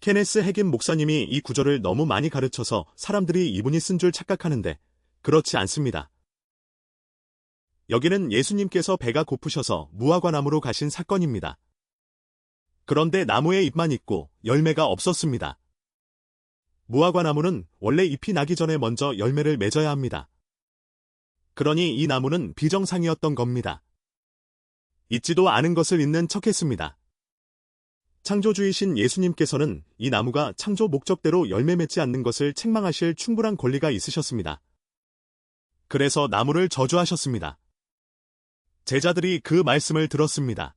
케네스 해김 목사님이 이 구절을 너무 많이 가르쳐서 사람들이 이분이 쓴 줄 착각하는데 그렇지 않습니다. 여기는 예수님께서 배가 고프셔서 무화과나무로 가신 사건입니다. 그런데 나무에 잎만 있고 열매가 없었습니다. 무화과나무는 원래 잎이 나기 전에 먼저 열매를 맺어야 합니다. 그러니 이 나무는 비정상이었던 겁니다. 있지도 않은 것을 있는 척했습니다. 창조주이신 예수님께서는 이 나무가 창조 목적대로 열매 맺지 않는 것을 책망하실 충분한 권리가 있으셨습니다. 그래서 나무를 저주하셨습니다. 제자들이 그 말씀을 들었습니다.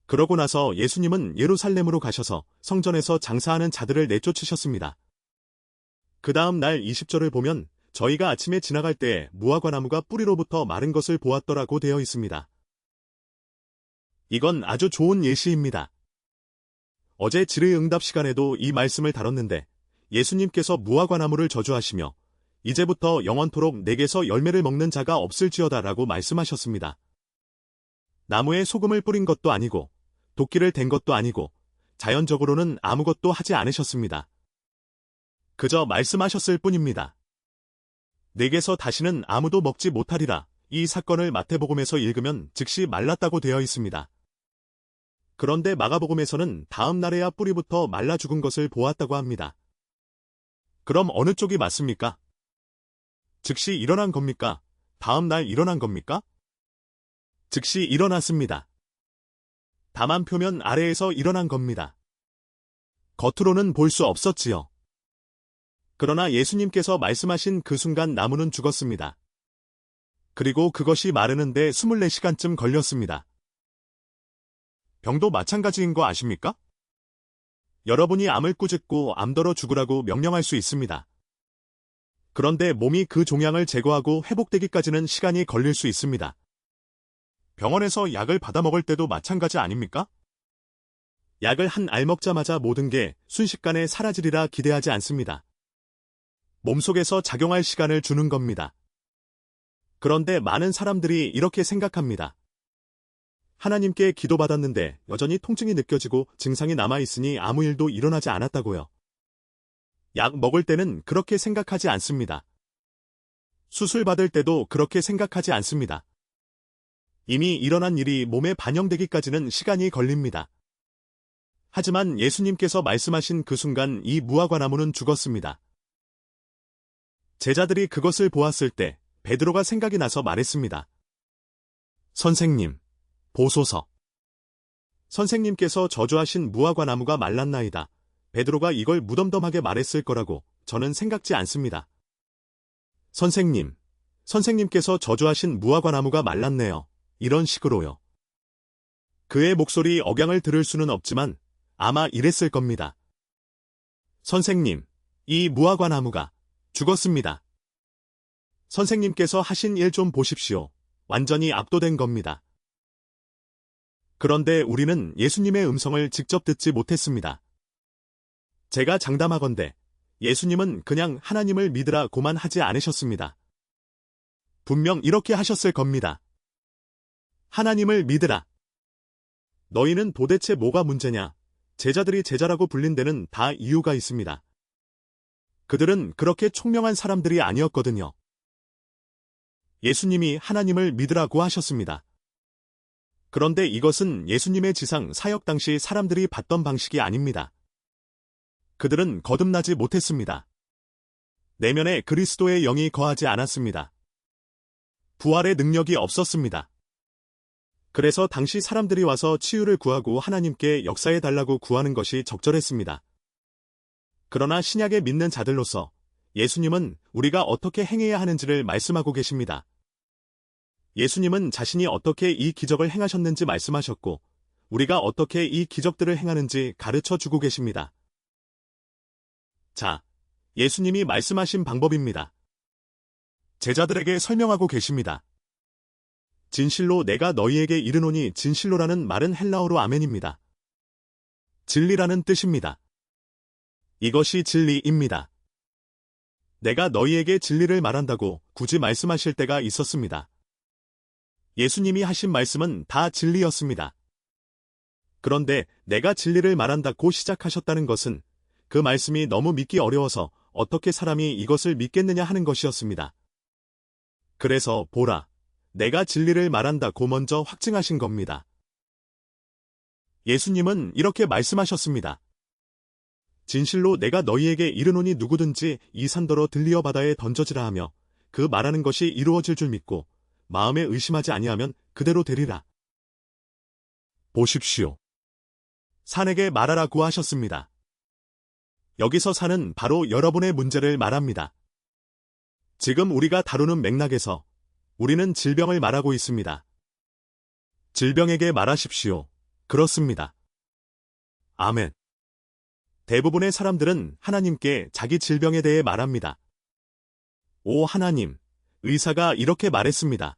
그러고 나서 예수님은 예루살렘으로 가셔서 성전에서 장사하는 자들을 내쫓으셨습니다. 그 다음 날 20절을 보면 저희가 아침에 지나갈 때 무화과나무가 뿌리로부터 마른 것을 보았더라고 되어 있습니다. 이건 아주 좋은 예시입니다. 어제 질의응답 시간에도 이 말씀을 다뤘는데 예수님께서 무화과나무를 저주하시며 이제부터 영원토록 내게서 열매를 먹는 자가 없을지어다 라고 말씀하셨습니다. 나무에 소금을 뿌린 것도 아니고 도끼를 댄 것도 아니고 자연적으로는 아무것도 하지 않으셨습니다. 그저 말씀하셨을 뿐입니다. 내게서 다시는 아무도 먹지 못하리라. 이 사건을 마태복음에서 읽으면 즉시 말랐다고 되어 있습니다. 그런데 마가복음에서는 다음 날에야 뿌리부터 말라 죽은 것을 보았다고 합니다. 그럼 어느 쪽이 맞습니까? 즉시 일어난 겁니까? 다음 날 일어난 겁니까? 즉시 일어났습니다. 다만 표면 아래에서 일어난 겁니다. 겉으로는 볼 수 없었지요. 그러나 예수님께서 말씀하신 그 순간 나무는 죽었습니다. 그리고 그것이 마르는데 24시간쯤 걸렸습니다. 병도 마찬가지인 거 아십니까? 여러분이 암을 꾸짖고 암더러 죽으라고 명령할 수 있습니다. 그런데 몸이 그 종양을 제거하고 회복되기까지는 시간이 걸릴 수 있습니다. 병원에서 약을 받아 먹을 때도 마찬가지 아닙니까? 약을 한 알 먹자마자 모든 게 순식간에 사라지리라 기대하지 않습니다. 몸속에서 작용할 시간을 주는 겁니다. 그런데 많은 사람들이 이렇게 생각합니다. 하나님께 기도받았는데 여전히 통증이 느껴지고 증상이 남아있으니 아무 일도 일어나지 않았다고요. 약 먹을 때는 그렇게 생각하지 않습니다. 수술 받을 때도 그렇게 생각하지 않습니다. 이미 일어난 일이 몸에 반영되기까지는 시간이 걸립니다. 하지만 예수님께서 말씀하신 그 순간 이 무화과나무는 죽었습니다. 제자들이 그것을 보았을 때 베드로가 생각이 나서 말했습니다. 선생님, 보소서. 선생님께서 저주하신 무화과나무가 말랐나이다. 베드로가 이걸 무덤덤하게 말했을 거라고 저는 생각지 않습니다. 선생님, 선생님께서 저주하신 무화과나무가 말랐네요. 이런 식으로요. 그의 목소리 억양을 들을 수는 없지만 아마 이랬을 겁니다. 선생님, 이 무화과나무가 죽었습니다. 선생님께서 하신 일 좀 보십시오. 완전히 압도된 겁니다. 그런데 우리는 예수님의 음성을 직접 듣지 못했습니다. 제가 장담하건대 예수님은 그냥 하나님을 믿으라고만 하지 않으셨습니다. 분명 이렇게 하셨을 겁니다. 하나님을 믿으라. 너희는 도대체 뭐가 문제냐? 제자들이 제자라고 불린 데는 다 이유가 있습니다. 그들은 그렇게 총명한 사람들이 아니었거든요. 예수님이 하나님을 믿으라고 하셨습니다. 그런데 이것은 예수님의 지상 사역 당시 사람들이 봤던 방식이 아닙니다. 그들은 거듭나지 못했습니다. 내면에 그리스도의 영이 거하지 않았습니다. 부활의 능력이 없었습니다. 그래서 당시 사람들이 와서 치유를 구하고 하나님께 역사해달라고 구하는 것이 적절했습니다. 그러나 신약에 믿는 자들로서 예수님은 우리가 어떻게 행해야 하는지를 말씀하고 계십니다. 예수님은 자신이 어떻게 이 기적을 행하셨는지 말씀하셨고 우리가 어떻게 이 기적들을 행하는지 가르쳐 주고 계십니다. 자, 예수님이 말씀하신 방법입니다. 제자들에게 설명하고 계십니다. 진실로 내가 너희에게 이르노니 진실로라는 말은 헬라어로 아멘입니다. 진리라는 뜻입니다. 이것이 진리입니다. 내가 너희에게 진리를 말한다고 굳이 말씀하실 때가 있었습니다. 예수님이 하신 말씀은 다 진리였습니다. 그런데 내가 진리를 말한다고 시작하셨다는 것은 그 말씀이 너무 믿기 어려워서 어떻게 사람이 이것을 믿겠느냐 하는 것이었습니다. 그래서 보라, 내가 진리를 말한다고 먼저 확증하신 겁니다. 예수님은 이렇게 말씀하셨습니다. 진실로 내가 너희에게 이르노니 누구든지 이 산더러 들리어 바다에 던져지라 하며 그 말하는 것이 이루어질 줄 믿고 마음에 의심하지 아니하면 그대로 되리라. 보십시오. 산에게 말하라고 하셨습니다. 여기서 산은 바로 여러분의 문제를 말합니다. 지금 우리가 다루는 맥락에서 우리는 질병을 말하고 있습니다. 질병에게 말하십시오. 그렇습니다. 아멘. 대부분의 사람들은 하나님께 자기 질병에 대해 말합니다. 오 하나님, 의사가 이렇게 말했습니다.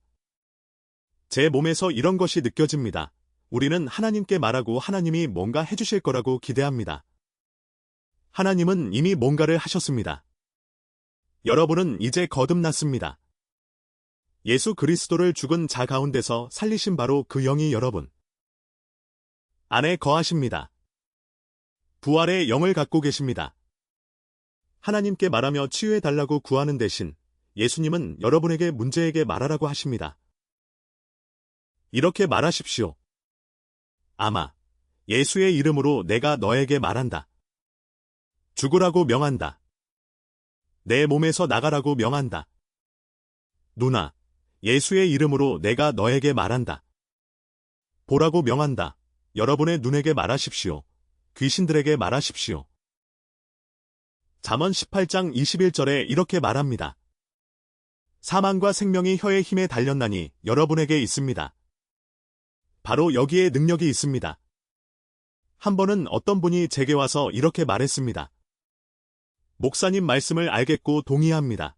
제 몸에서 이런 것이 느껴집니다. 우리는 하나님께 말하고 하나님이 뭔가 해주실 거라고 기대합니다. 하나님은 이미 뭔가를 하셨습니다. 여러분은 이제 거듭났습니다. 예수 그리스도를 죽은 자 가운데서 살리신 바로 그 영이 여러분 안에 거하십니다. 부활의 영을 갖고 계십니다. 하나님께 말하며 치유해달라고 구하는 대신 예수님은 여러분에게 문제에게 말하라고 하십니다. 이렇게 말하십시오. 아마 예수의 이름으로 내가 너에게 말한다. 죽으라고 명한다. 내 몸에서 나가라고 명한다. 누나, 예수의 이름으로 내가 너에게 말한다. 보라고 명한다. 여러분의 눈에게 말하십시오. 귀신들에게 말하십시오. 잠언 18장 21절에 이렇게 말합니다. 사망과 생명이 혀의 힘에 달렸나니 여러분에게 있습니다. 바로 여기에 능력이 있습니다. 한 번은 어떤 분이 제게 와서 이렇게 말했습니다. 목사님 말씀을 알겠고 동의합니다.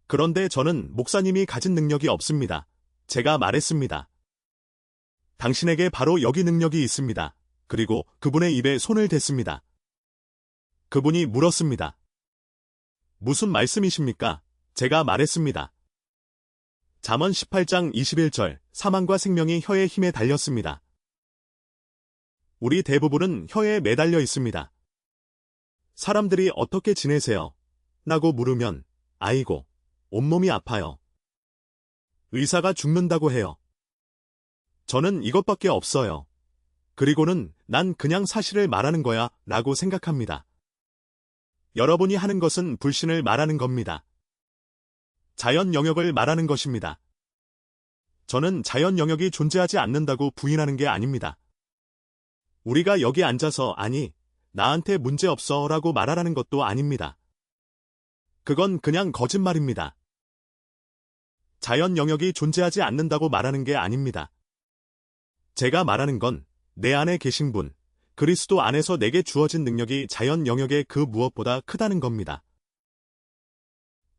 그런데 저는 목사님이 가진 능력이 없습니다. 제가 말했습니다. 당신에게 바로 여기 능력이 있습니다. 그리고 그분의 입에 손을 댔습니다. 그분이 물었습니다. 무슨 말씀이십니까? 제가 말했습니다. 잠언 18장 21절, 사망과 생명이 혀의 힘에 달렸습니다. 우리 대부분은 혀에 매달려 있습니다. 사람들이 어떻게 지내세요? 라고 물으면, 아이고, 온몸이 아파요. 의사가 죽는다고 해요. 저는 이것밖에 없어요. 그리고는 난 그냥 사실을 말하는 거야 라고 생각합니다. 여러분이 하는 것은 불신을 말하는 겁니다. 자연 영역을 말하는 것입니다. 저는 자연 영역이 존재하지 않는다고 부인하는 게 아닙니다. 우리가 여기 앉아서 아니, 나한테 문제 없어 라고 말하라는 것도 아닙니다. 그건 그냥 거짓말입니다. 자연 영역이 존재하지 않는다고 말하는 게 아닙니다. 제가 말하는 건 내 안에 계신 분, 그리스도 안에서 내게 주어진 능력이 자연 영역의 그 무엇보다 크다는 겁니다.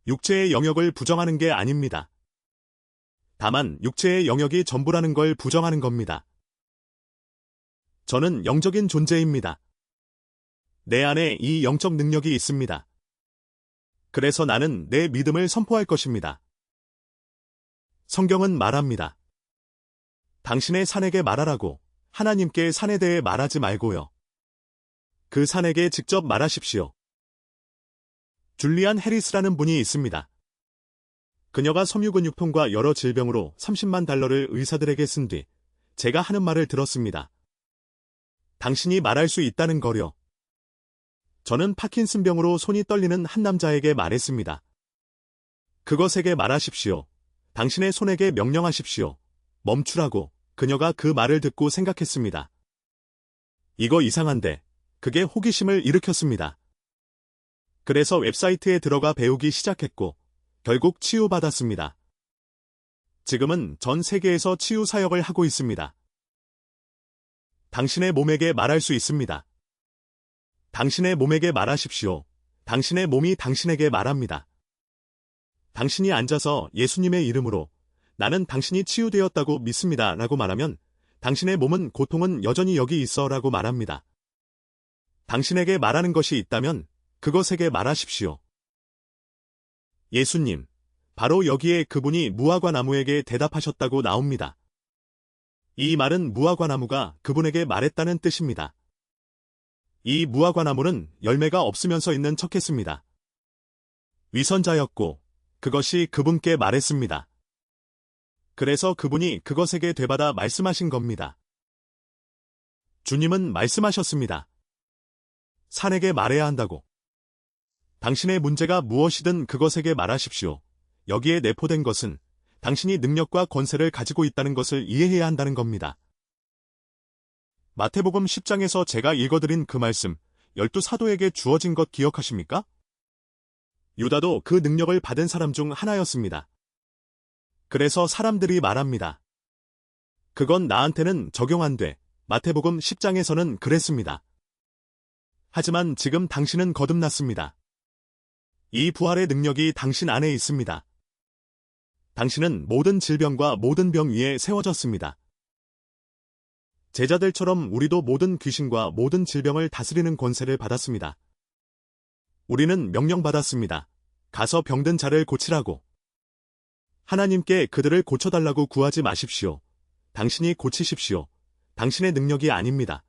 육체의 영역을 부정하는 게 아닙니다. 다만 육체의 영역이 전부라는 걸 부정하는 겁니다. 저는 영적인 존재입니다. 내 안에 이 영적 능력이 있습니다. 그래서 나는 내 믿음을 선포할 것입니다. 성경은 말합니다. 당신의 산에게 말하라고. 하나님께 산에 대해 말하지 말고요. 그 산에게 직접 말하십시오. 줄리안 해리스라는 분이 있습니다. 그녀가 섬유근육통과 여러 질병으로 30만 달러를 의사들에게 쓴 뒤 제가 하는 말을 들었습니다. 당신이 말할 수 있다는 거려. 저는 파킨슨병으로 손이 떨리는 한 남자에게 말했습니다. 그것에게 말하십시오. 당신의 손에게 명령하십시오. 멈추라고. 그녀가 그 말을 듣고 생각했습니다. 이거 이상한데, 그게 호기심을 일으켰습니다. 그래서 웹사이트에 들어가 배우기 시작했고, 결국 치유받았습니다. 지금은 전 세계에서 치유 사역을 하고 있습니다. 당신의 몸에게 말할 수 있습니다. 당신의 몸에게 말하십시오. 당신의 몸이 당신에게 말합니다. 당신이 앉아서 예수님의 이름으로 나는 당신이 치유되었다고 믿습니다 라고 말하면 당신의 몸은 고통은 여전히 여기 있어 라고 말합니다. 당신에게 말하는 것이 있다면 그것에게 말하십시오. 예수님, 바로 여기에 그분이 무화과 나무에게 대답하셨다고 나옵니다. 이 말은 무화과 나무가 그분에게 말했다는 뜻입니다. 이 무화과 나무는 열매가 없으면서 있는 척했습니다. 위선자였고 그것이 그분께 말했습니다. 그래서 그분이 그것에게 되받아 말씀하신 겁니다. 주님은 말씀하셨습니다. 산에게 말해야 한다고. 당신의 문제가 무엇이든 그것에게 말하십시오. 여기에 내포된 것은 당신이 능력과 권세를 가지고 있다는 것을 이해해야 한다는 겁니다. 마태복음 10장에서 제가 읽어드린 그 말씀, 12사도에게 주어진 것 기억하십니까? 유다도 그 능력을 받은 사람 중 하나였습니다. 그래서 사람들이 말합니다. 그건 나한테는 적용 안 돼. 마태복음 10장에서는 그랬습니다. 하지만 지금 당신은 거듭났습니다. 이 부활의 능력이 당신 안에 있습니다. 당신은 모든 질병과 모든 병 위에 세워졌습니다. 제자들처럼 우리도 모든 귀신과 모든 질병을 다스리는 권세를 받았습니다. 우리는 명령받았습니다. 가서 병든 자를 고치라고. 하나님께 그들을 고쳐달라고 구하지 마십시오. 당신이 고치십시오. 당신의 능력이 아닙니다.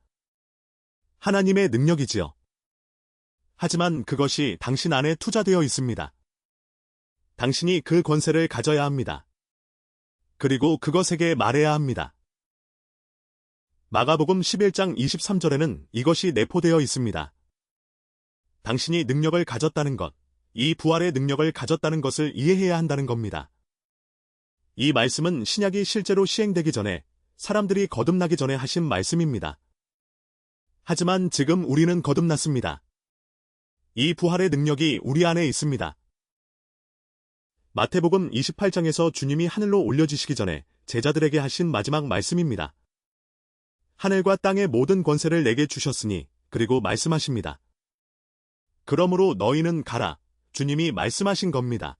하나님의 능력이지요. 하지만 그것이 당신 안에 투자되어 있습니다. 당신이 그 권세를 가져야 합니다. 그리고 그것에게 말해야 합니다. 마가복음 11장 23절에는 이것이 내포되어 있습니다. 당신이 능력을 가졌다는 것, 이 부활의 능력을 가졌다는 것을 이해해야 한다는 겁니다. 이 말씀은 신약이 실제로 시행되기 전에 사람들이 거듭나기 전에 하신 말씀입니다. 하지만 지금 우리는 거듭났습니다. 이 부활의 능력이 우리 안에 있습니다. 마태복음 28장에서 주님이 하늘로 올려지시기 전에 제자들에게 하신 마지막 말씀입니다. 하늘과 땅의 모든 권세를 내게 주셨으니 그리고 말씀하십니다. 그러므로 너희는 가라. 주님이 말씀하신 겁니다.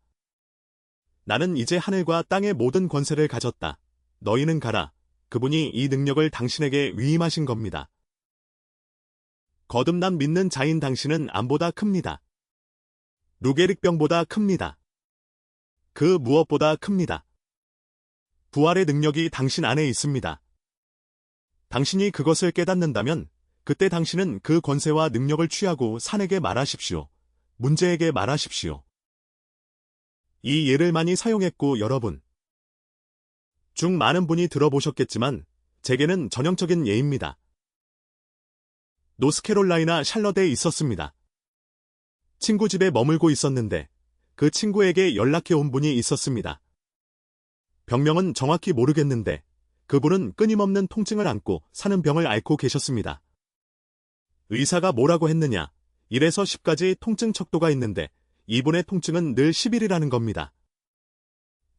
나는 이제 하늘과 땅의 모든 권세를 가졌다. 너희는 가라. 그분이 이 능력을 당신에게 위임하신 겁니다. 거듭난 믿는 자인 당신은 암보다 큽니다. 루게릭병보다 큽니다. 그 무엇보다 큽니다. 부활의 능력이 당신 안에 있습니다. 당신이 그것을 깨닫는다면 그때 당신은 그 권세와 능력을 취하고 산에게 말하십시오. 문제에게 말하십시오. 이 예를 많이 사용했고 여러분 중 많은 분이 들어보셨겠지만 제게는 전형적인 예입니다. 노스캐롤라이나 샬럿에 있었습니다. 친구 집에 머물고 있었는데 그 친구에게 연락해 온 분이 있었습니다. 병명은 정확히 모르겠는데 그분은 끊임없는 통증을 안고 사는 병을 앓고 계셨습니다. 의사가 뭐라고 했느냐? 1에서 10까지 통증 척도가 있는데 이분의 통증은 늘 11이라는 겁니다.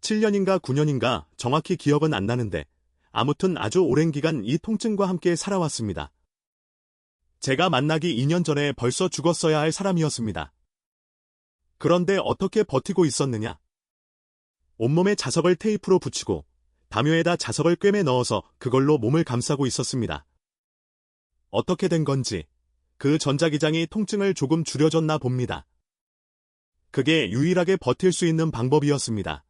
7년인가 9년인가 정확히 기억은 안 나는데 아무튼 아주 오랜 기간 이 통증과 함께 살아왔습니다. 제가 만나기 2년 전에 벌써 죽었어야 할 사람이었습니다. 그런데 어떻게 버티고 있었느냐? 온몸에 자석을 테이프로 붙이고 담요에다 자석을 꿰매 넣어서 그걸로 몸을 감싸고 있었습니다. 어떻게 된 건지 그 전자기장이 통증을 조금 줄여줬나 봅니다. 그게 유일하게 버틸 수 있는 방법이었습니다.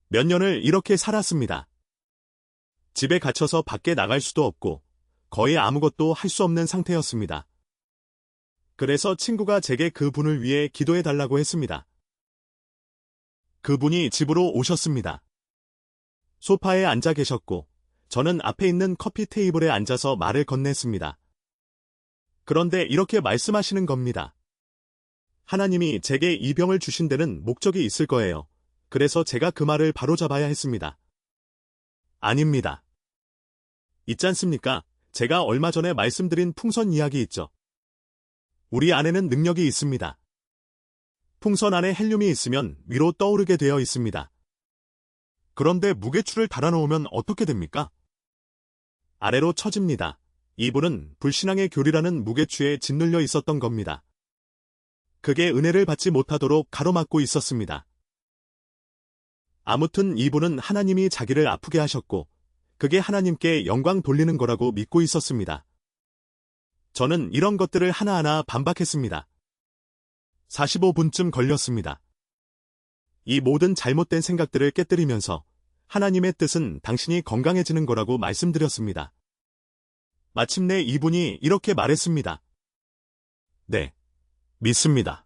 몇 년을 이렇게 살았습니다. 집에 갇혀서 밖에 나갈 수도 없고 거의 아무것도 할 수 없는 상태였습니다. 그래서 친구가 제게 그분을 위해 기도해달라고 했습니다. 그분이 집으로 오셨습니다. 소파에 앉아 계셨고 저는 앞에 있는 커피 테이블에 앉아서 말을 건넸습니다. 그런데 이렇게 말씀하시는 겁니다. 하나님이 제게 이 병을 주신 데는 목적이 있을 거예요. 그래서 제가 그 말을 바로잡아야 했습니다. 아닙니다. 있지 않습니까? 제가 얼마 전에 말씀드린 풍선 이야기 있죠. 우리 안에는 능력이 있습니다. 풍선 안에 헬륨이 있으면 위로 떠오르게 되어 있습니다. 그런데 무게추를 달아놓으면 어떻게 됩니까? 아래로 처집니다. 이분은 불신앙의 교리라는 무게추에 짓눌려 있었던 겁니다. 그게 은혜를 받지 못하도록 가로막고 있었습니다. 아무튼 이분은 하나님이 자기를 아프게 하셨고 그게 하나님께 영광 돌리는 거라고 믿고 있었습니다. 저는 이런 것들을 하나하나 반박했습니다. 45분쯤 걸렸습니다. 이 모든 잘못된 생각들을 깨뜨리면서 하나님의 뜻은 당신이 건강해지는 거라고 말씀드렸습니다. 마침내 이분이 이렇게 말했습니다. 네, 믿습니다.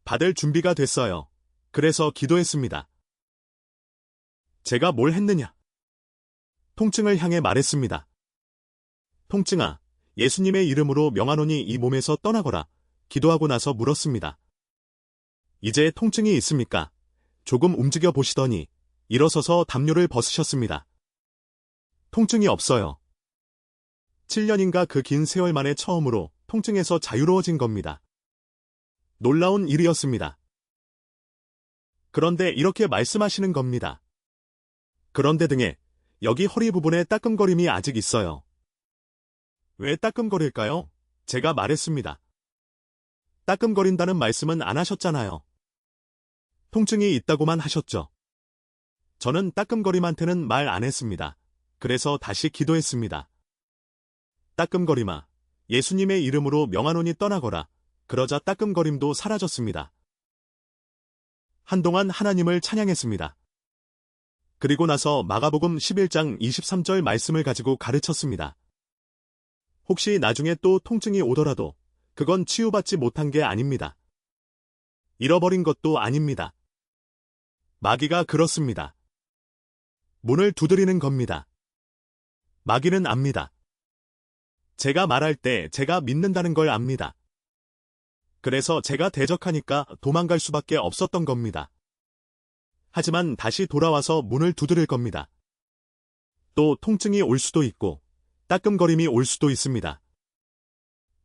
받을 준비가 됐어요. 그래서 기도했습니다. 제가 뭘 했느냐? 통증을 향해 말했습니다. 통증아, 예수님의 이름으로 명하노니 이 몸에서 떠나거라. 기도하고 나서 물었습니다. 이제 통증이 있습니까? 조금 움직여 보시더니 일어서서 담요를 벗으셨습니다. 통증이 없어요. 7년인가 그 긴 세월 만에 처음으로 통증에서 자유로워진 겁니다. 놀라운 일이었습니다. 그런데 이렇게 말씀하시는 겁니다. 그런데 등에 여기 허리 부분에 따끔거림이 아직 있어요. 왜 따끔거릴까요? 제가 말했습니다. 따끔거린다는 말씀은 안 하셨잖아요. 통증이 있다고만 하셨죠. 저는 따끔거림한테는 말 안 했습니다. 그래서 다시 기도했습니다. 따끔거림아, 예수님의 이름으로 명하노니 떠나거라. 그러자 따끔거림도 사라졌습니다. 한동안 하나님을 찬양했습니다. 그리고 나서 마가복음 11장 23절 말씀을 가지고 가르쳤습니다. 혹시 나중에 또 통증이 오더라도 그건 치유받지 못한 게 아닙니다. 잃어버린 것도 아닙니다. 마귀가 그렇습니다. 문을 두드리는 겁니다. 마귀는 압니다. 제가 말할 때 제가 믿는다는 걸 압니다. 그래서 제가 대적하니까 도망갈 수밖에 없었던 겁니다. 하지만 다시 돌아와서 문을 두드릴 겁니다. 또 통증이 올 수도 있고 따끔거림이 올 수도 있습니다.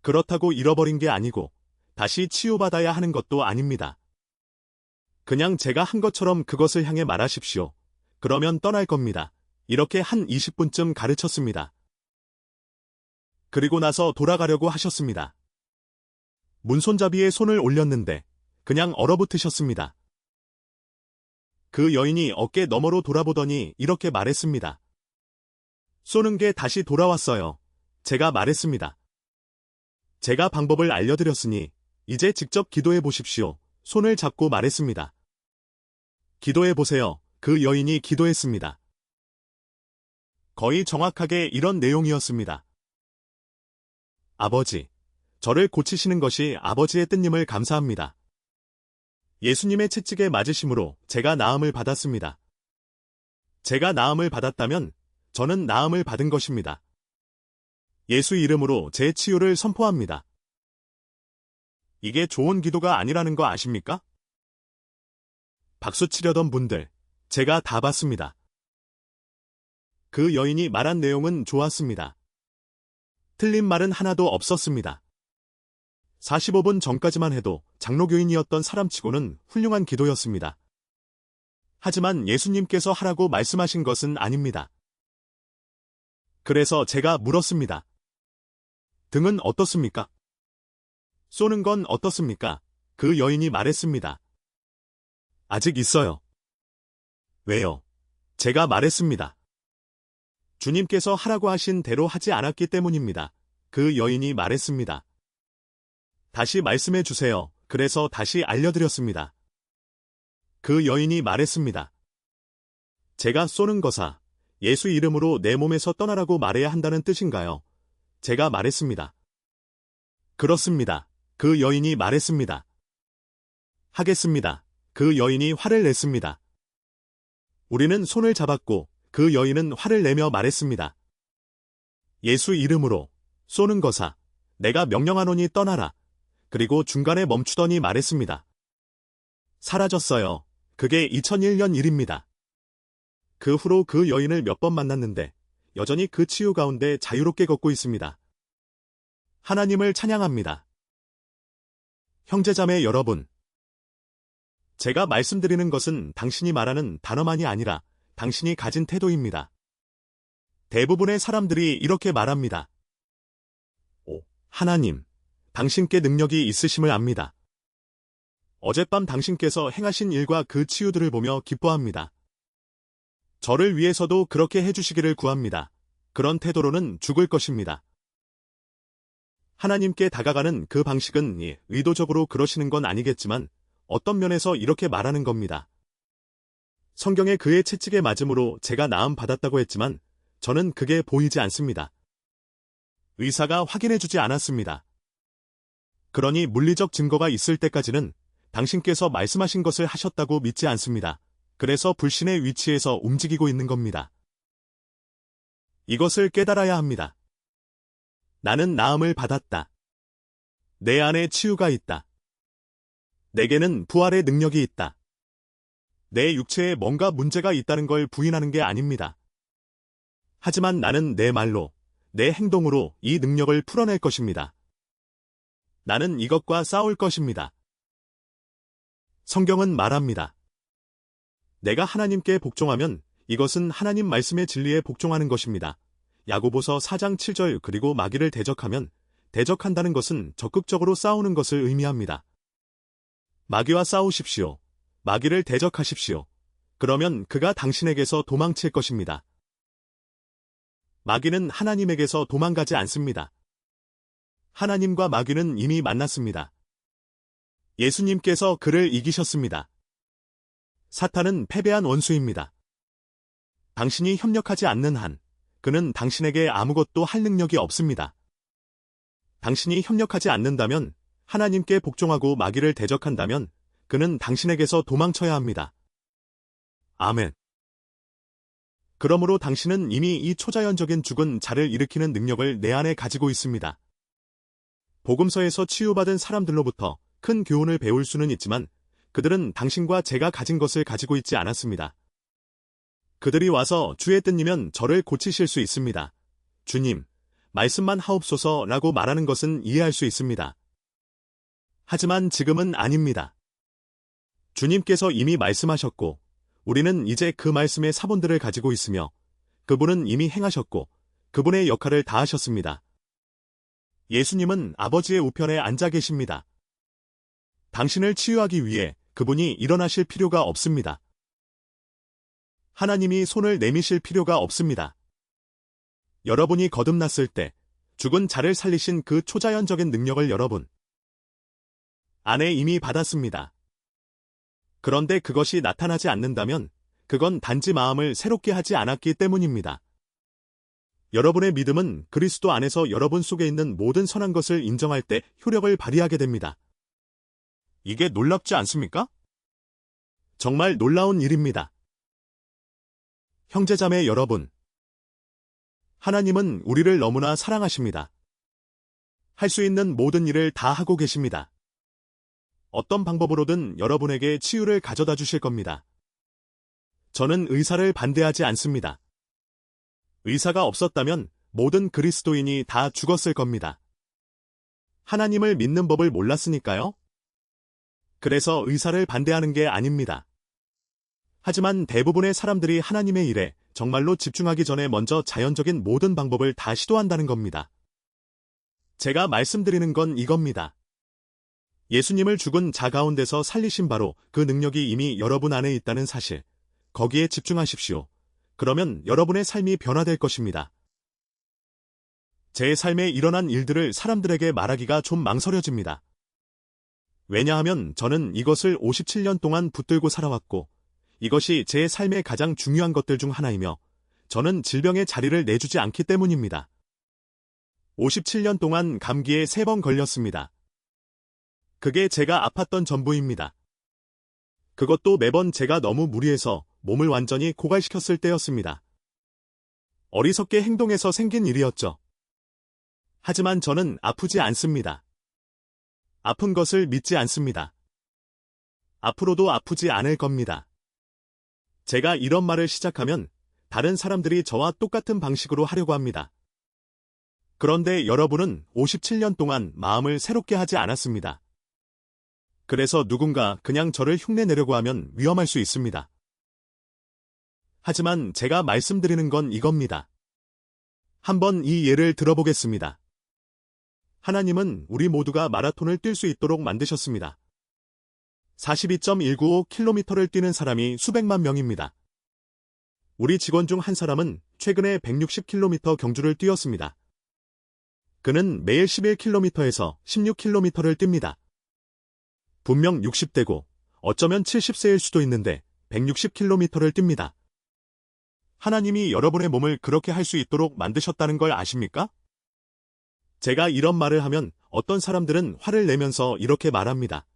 그렇다고 잃어버린 게 아니고 다시 치유받아야 하는 것도 아닙니다. 그냥 제가 한 것처럼 그것을 향해 말하십시오. 그러면 떠날 겁니다. 이렇게 한 20분쯤 가르쳤습니다. 그리고 나서 돌아가려고 하셨습니다. 문손잡이에 손을 올렸는데 그냥 얼어붙으셨습니다. 그 여인이 어깨 너머로 돌아보더니 이렇게 말했습니다. 쏘는 게 다시 돌아왔어요. 제가 말했습니다. 제가 방법을 알려드렸으니 이제 직접 기도해 보십시오. 손을 잡고 말했습니다. 기도해 보세요. 그 여인이 기도했습니다. 거의 정확하게 이런 내용이었습니다. 아버지, 저를 고치시는 것이 아버지의 뜻임을 감사합니다. 예수님의 채찍에 맞으심으로 제가 나음을 받았습니다. 제가 나음을 받았다면 저는 나음을 받은 것입니다. 예수 이름으로 제 치유를 선포합니다. 이게 좋은 기도가 아니라는 거 아십니까? 박수 치려던 분들, 제가 다 봤습니다. 그 여인이 말한 내용은 좋았습니다. 틀린 말은 하나도 없었습니다. 45분 전까지만 해도 장로교인이었던 사람치고는 훌륭한 기도였습니다. 하지만 예수님께서 하라고 말씀하신 것은 아닙니다. 그래서 제가 물었습니다. 등은 어떻습니까? 쏘는 건 어떻습니까? 그 여인이 말했습니다. 아직 있어요. 왜요? 제가 말했습니다. 주님께서 하라고 하신 대로 하지 않았기 때문입니다. 그 여인이 말했습니다. 다시 말씀해 주세요. 그래서 다시 알려드렸습니다. 그 여인이 말했습니다. 제가 쏘는 거사, 예수 이름으로 내 몸에서 떠나라고 말해야 한다는 뜻인가요? 제가 말했습니다. 그렇습니다. 그 여인이 말했습니다. 하겠습니다. 그 여인이 화를 냈습니다. 우리는 손을 잡았고 그 여인은 화를 내며 말했습니다. 예수 이름으로 쏘는 거사, 내가 명령하노니 떠나라. 그리고 중간에 멈추더니 말했습니다. 사라졌어요. 그게 2001년 일입니다. 그 후로 그 여인을 몇 번 만났는데 여전히 그 치유 가운데 자유롭게 걷고 있습니다. 하나님을 찬양합니다. 형제자매 여러분, 제가 말씀드리는 것은 당신이 말하는 단어만이 아니라 당신이 가진 태도입니다. 대부분의 사람들이 이렇게 말합니다. 하나님, 당신께 능력이 있으심을 압니다. 어젯밤 당신께서 행하신 일과 그 치유들을 보며 기뻐합니다. 저를 위해서도 그렇게 해주시기를 구합니다. 그런 태도로는 죽을 것입니다. 하나님께 다가가는 그 방식은 의도적으로 그러시는 건 아니겠지만 어떤 면에서 이렇게 말하는 겁니다. 성경에 그의 채찍에 맞음으로 제가 나음 받았다고 했지만 저는 그게 보이지 않습니다. 의사가 확인해주지 않았습니다. 그러니 물리적 증거가 있을 때까지는 당신께서 말씀하신 것을 하셨다고 믿지 않습니다. 그래서 불신의 위치에서 움직이고 있는 겁니다. 이것을 깨달아야 합니다. 나는 나음을 받았다. 내 안에 치유가 있다. 내게는 부활의 능력이 있다. 내 육체에 뭔가 문제가 있다는 걸 부인하는 게 아닙니다. 하지만 나는 내 말로, 내 행동으로 이 능력을 풀어낼 것입니다. 나는 이것과 싸울 것입니다. 성경은 말합니다. 내가 하나님께 복종하면 이것은 하나님 말씀의 진리에 복종하는 것입니다. 야고보서 4장 7절 그리고 마귀를 대적하면 대적한다는 것은 적극적으로 싸우는 것을 의미합니다. 마귀와 싸우십시오. 마귀를 대적하십시오. 그러면 그가 당신에게서 도망칠 것입니다. 마귀는 하나님에게서 도망가지 않습니다. 하나님과 마귀는 이미 만났습니다. 예수님께서 그를 이기셨습니다. 사탄은 패배한 원수입니다. 당신이 협력하지 않는 한, 그는 당신에게 아무것도 할 능력이 없습니다. 당신이 협력하지 않는다면, 하나님께 복종하고 마귀를 대적한다면, 그는 당신에게서 도망쳐야 합니다. 아멘. 그러므로 당신은 이미 이 초자연적인 죽은 자를 일으키는 능력을 내 안에 가지고 있습니다. 복음서에서 치유받은 사람들로부터 큰 교훈을 배울 수는 있지만 그들은 당신과 제가 가진 것을 가지고 있지 않았습니다. 그들이 와서 주의 뜻이면 저를 고치실 수 있습니다. 주님, 말씀만 하옵소서라고 말하는 것은 이해할 수 있습니다. 하지만 지금은 아닙니다. 주님께서 이미 말씀하셨고 우리는 이제 그 말씀의 사본들을 가지고 있으며 그분은 이미 행하셨고 그분의 역할을 다하셨습니다. 예수님은 아버지의 우편에 앉아 계십니다. 당신을 치유하기 위해 그분이 일어나실 필요가 없습니다. 하나님이 손을 내미실 필요가 없습니다. 여러분이 거듭났을 때 죽은 자를 살리신 그 초자연적인 능력을 여러분 안에 이미 받았습니다. 그런데 그것이 나타나지 않는다면 그건 단지 마음을 새롭게 하지 않았기 때문입니다. 여러분의 믿음은 그리스도 안에서 여러분 속에 있는 모든 선한 것을 인정할 때 효력을 발휘하게 됩니다. 이게 놀랍지 않습니까? 정말 놀라운 일입니다. 형제자매 여러분, 하나님은 우리를 너무나 사랑하십니다. 할 수 있는 모든 일을 다 하고 계십니다. 어떤 방법으로든 여러분에게 치유를 가져다 주실 겁니다. 저는 의사를 반대하지 않습니다. 의사가 없었다면 모든 그리스도인이 다 죽었을 겁니다. 하나님을 믿는 법을 몰랐으니까요. 그래서 의사를 반대하는 게 아닙니다. 하지만 대부분의 사람들이 하나님의 일에 정말로 집중하기 전에 먼저 자연적인 모든 방법을 다 시도한다는 겁니다. 제가 말씀드리는 건 이겁니다. 예수님을 죽은 자 가운데서 살리신 바로 그 능력이 이미 여러분 안에 있다는 사실, 거기에 집중하십시오. 그러면 여러분의 삶이 변화될 것입니다. 제 삶에 일어난 일들을 사람들에게 말하기가 좀 망설여집니다. 왜냐하면 저는 이것을 57년 동안 붙들고 살아왔고 이것이 제 삶의 가장 중요한 것들 중 하나이며 저는 질병의 자리를 내주지 않기 때문입니다. 57년 동안 감기에 3번 걸렸습니다. 그게 제가 아팠던 전부입니다. 그것도 매번 제가 너무 무리해서 몸을 완전히 고갈시켰을 때였습니다. 어리석게 행동해서 생긴 일이었죠. 하지만 저는 아프지 않습니다. 아픈 것을 믿지 않습니다. 앞으로도 아프지 않을 겁니다. 제가 이런 말을 시작하면 다른 사람들이 저와 똑같은 방식으로 하려고 합니다. 그런데 여러분은 57년 동안 마음을 새롭게 하지 않았습니다. 그래서 누군가 그냥 저를 흉내내려고 하면 위험할 수 있습니다. 하지만 제가 말씀드리는 건 이겁니다. 한번 이 예를 들어보겠습니다. 하나님은 우리 모두가 마라톤을 뛸 수 있도록 만드셨습니다. 42.195km를 뛰는 사람이 수백만 명입니다. 우리 직원 중 한 사람은 최근에 160km 경주를 뛰었습니다. 그는 매일 11km에서 16km를 뜁니다. 분명 60대고 어쩌면 70세일 수도 있는데 160km를 뜁니다. 하나님이 여러분의 몸을 그렇게 할 수 있도록 만드셨다는 걸 아십니까? 제가 이런 말을 하면 어떤 사람들은 화를 내면서 이렇게 말합니다.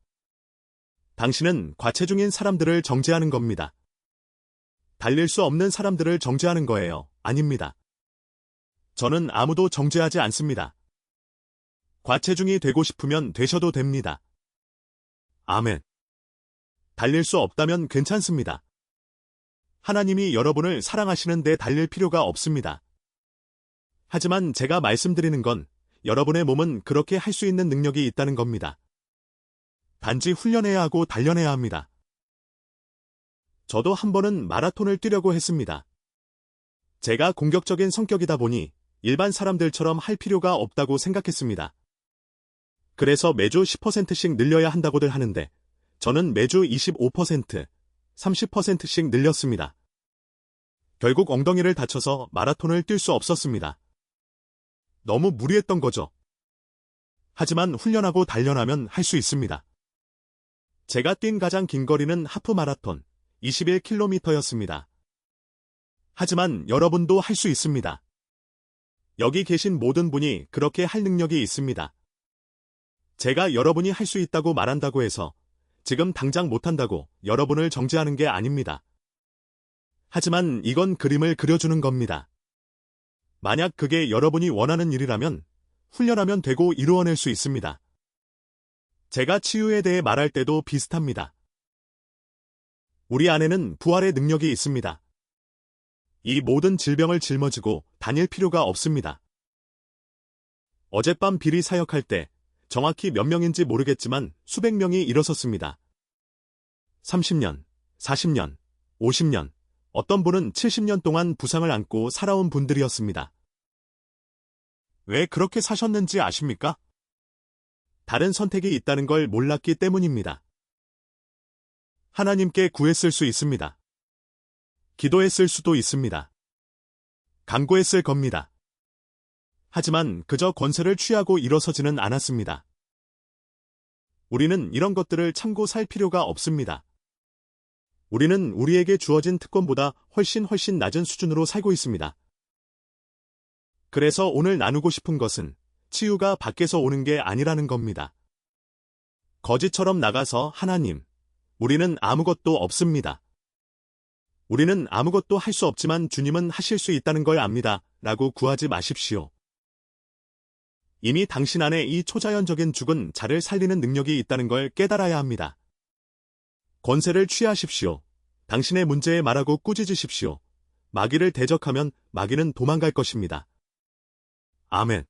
당신은 과체중인 사람들을 정죄하는 겁니다. 달릴 수 없는 사람들을 정죄하는 거예요. 아닙니다. 저는 아무도 정죄하지 않습니다. 과체중이 되고 싶으면 되셔도 됩니다. 아멘. 달릴 수 없다면 괜찮습니다. 하나님이 여러분을 사랑하시는데 달릴 필요가 없습니다. 하지만 제가 말씀드리는 건 여러분의 몸은 그렇게 할 수 있는 능력이 있다는 겁니다. 단지 훈련해야 하고 단련해야 합니다. 저도 한 번은 마라톤을 뛰려고 했습니다. 제가 공격적인 성격이다 보니 일반 사람들처럼 할 필요가 없다고 생각했습니다. 그래서 매주 10%씩 늘려야 한다고들 하는데 저는 매주 25%, 30%씩 늘렸습니다. 결국 엉덩이를 다쳐서 마라톤을 뛸 수 없었습니다. 너무 무리했던 거죠. 하지만 훈련하고 단련하면 할 수 있습니다. 제가 뛴 가장 긴 거리는 하프 마라톤 21km였습니다. 하지만 여러분도 할 수 있습니다. 여기 계신 모든 분이 그렇게 할 능력이 있습니다. 제가 여러분이 할 수 있다고 말한다고 해서 지금 당장 못한다고 여러분을 정죄하는 게 아닙니다. 하지만 이건 그림을 그려주는 겁니다. 만약 그게 여러분이 원하는 일이라면 훈련하면 되고 이루어낼 수 있습니다. 제가 치유에 대해 말할 때도 비슷합니다. 우리 안에는 부활의 능력이 있습니다. 이 모든 질병을 짊어지고 다닐 필요가 없습니다. 어젯밤 비리 사역할 때 정확히 몇 명인지 모르겠지만 수백 명이 일어섰습니다. 30년, 40년, 50년, 어떤 분은 70년 동안 부상을 안고 살아온 분들이었습니다. 왜 그렇게 사셨는지 아십니까? 다른 선택이 있다는 걸 몰랐기 때문입니다. 하나님께 구했을 수 있습니다. 기도했을 수도 있습니다. 간구했을 겁니다. 하지만 그저 권세를 취하고 일어서지는 않았습니다. 우리는 이런 것들을 참고 살 필요가 없습니다. 우리는 우리에게 주어진 특권보다 훨씬 낮은 수준으로 살고 있습니다. 그래서 오늘 나누고 싶은 것은 치유가 밖에서 오는 게 아니라는 겁니다. 거지처럼 나가서 하나님, 우리는 아무것도 없습니다. 우리는 아무것도 할 수 없지만 주님은 하실 수 있다는 걸 압니다. 라고 구하지 마십시오. 이미 당신 안에 이 초자연적인 죽은 자를 살리는 능력이 있다는 걸 깨달아야 합니다. 권세를 취하십시오. 당신의 문제에 말하고 꾸짖으십시오. 마귀를 대적하면 마귀는 도망갈 것입니다. 아멘.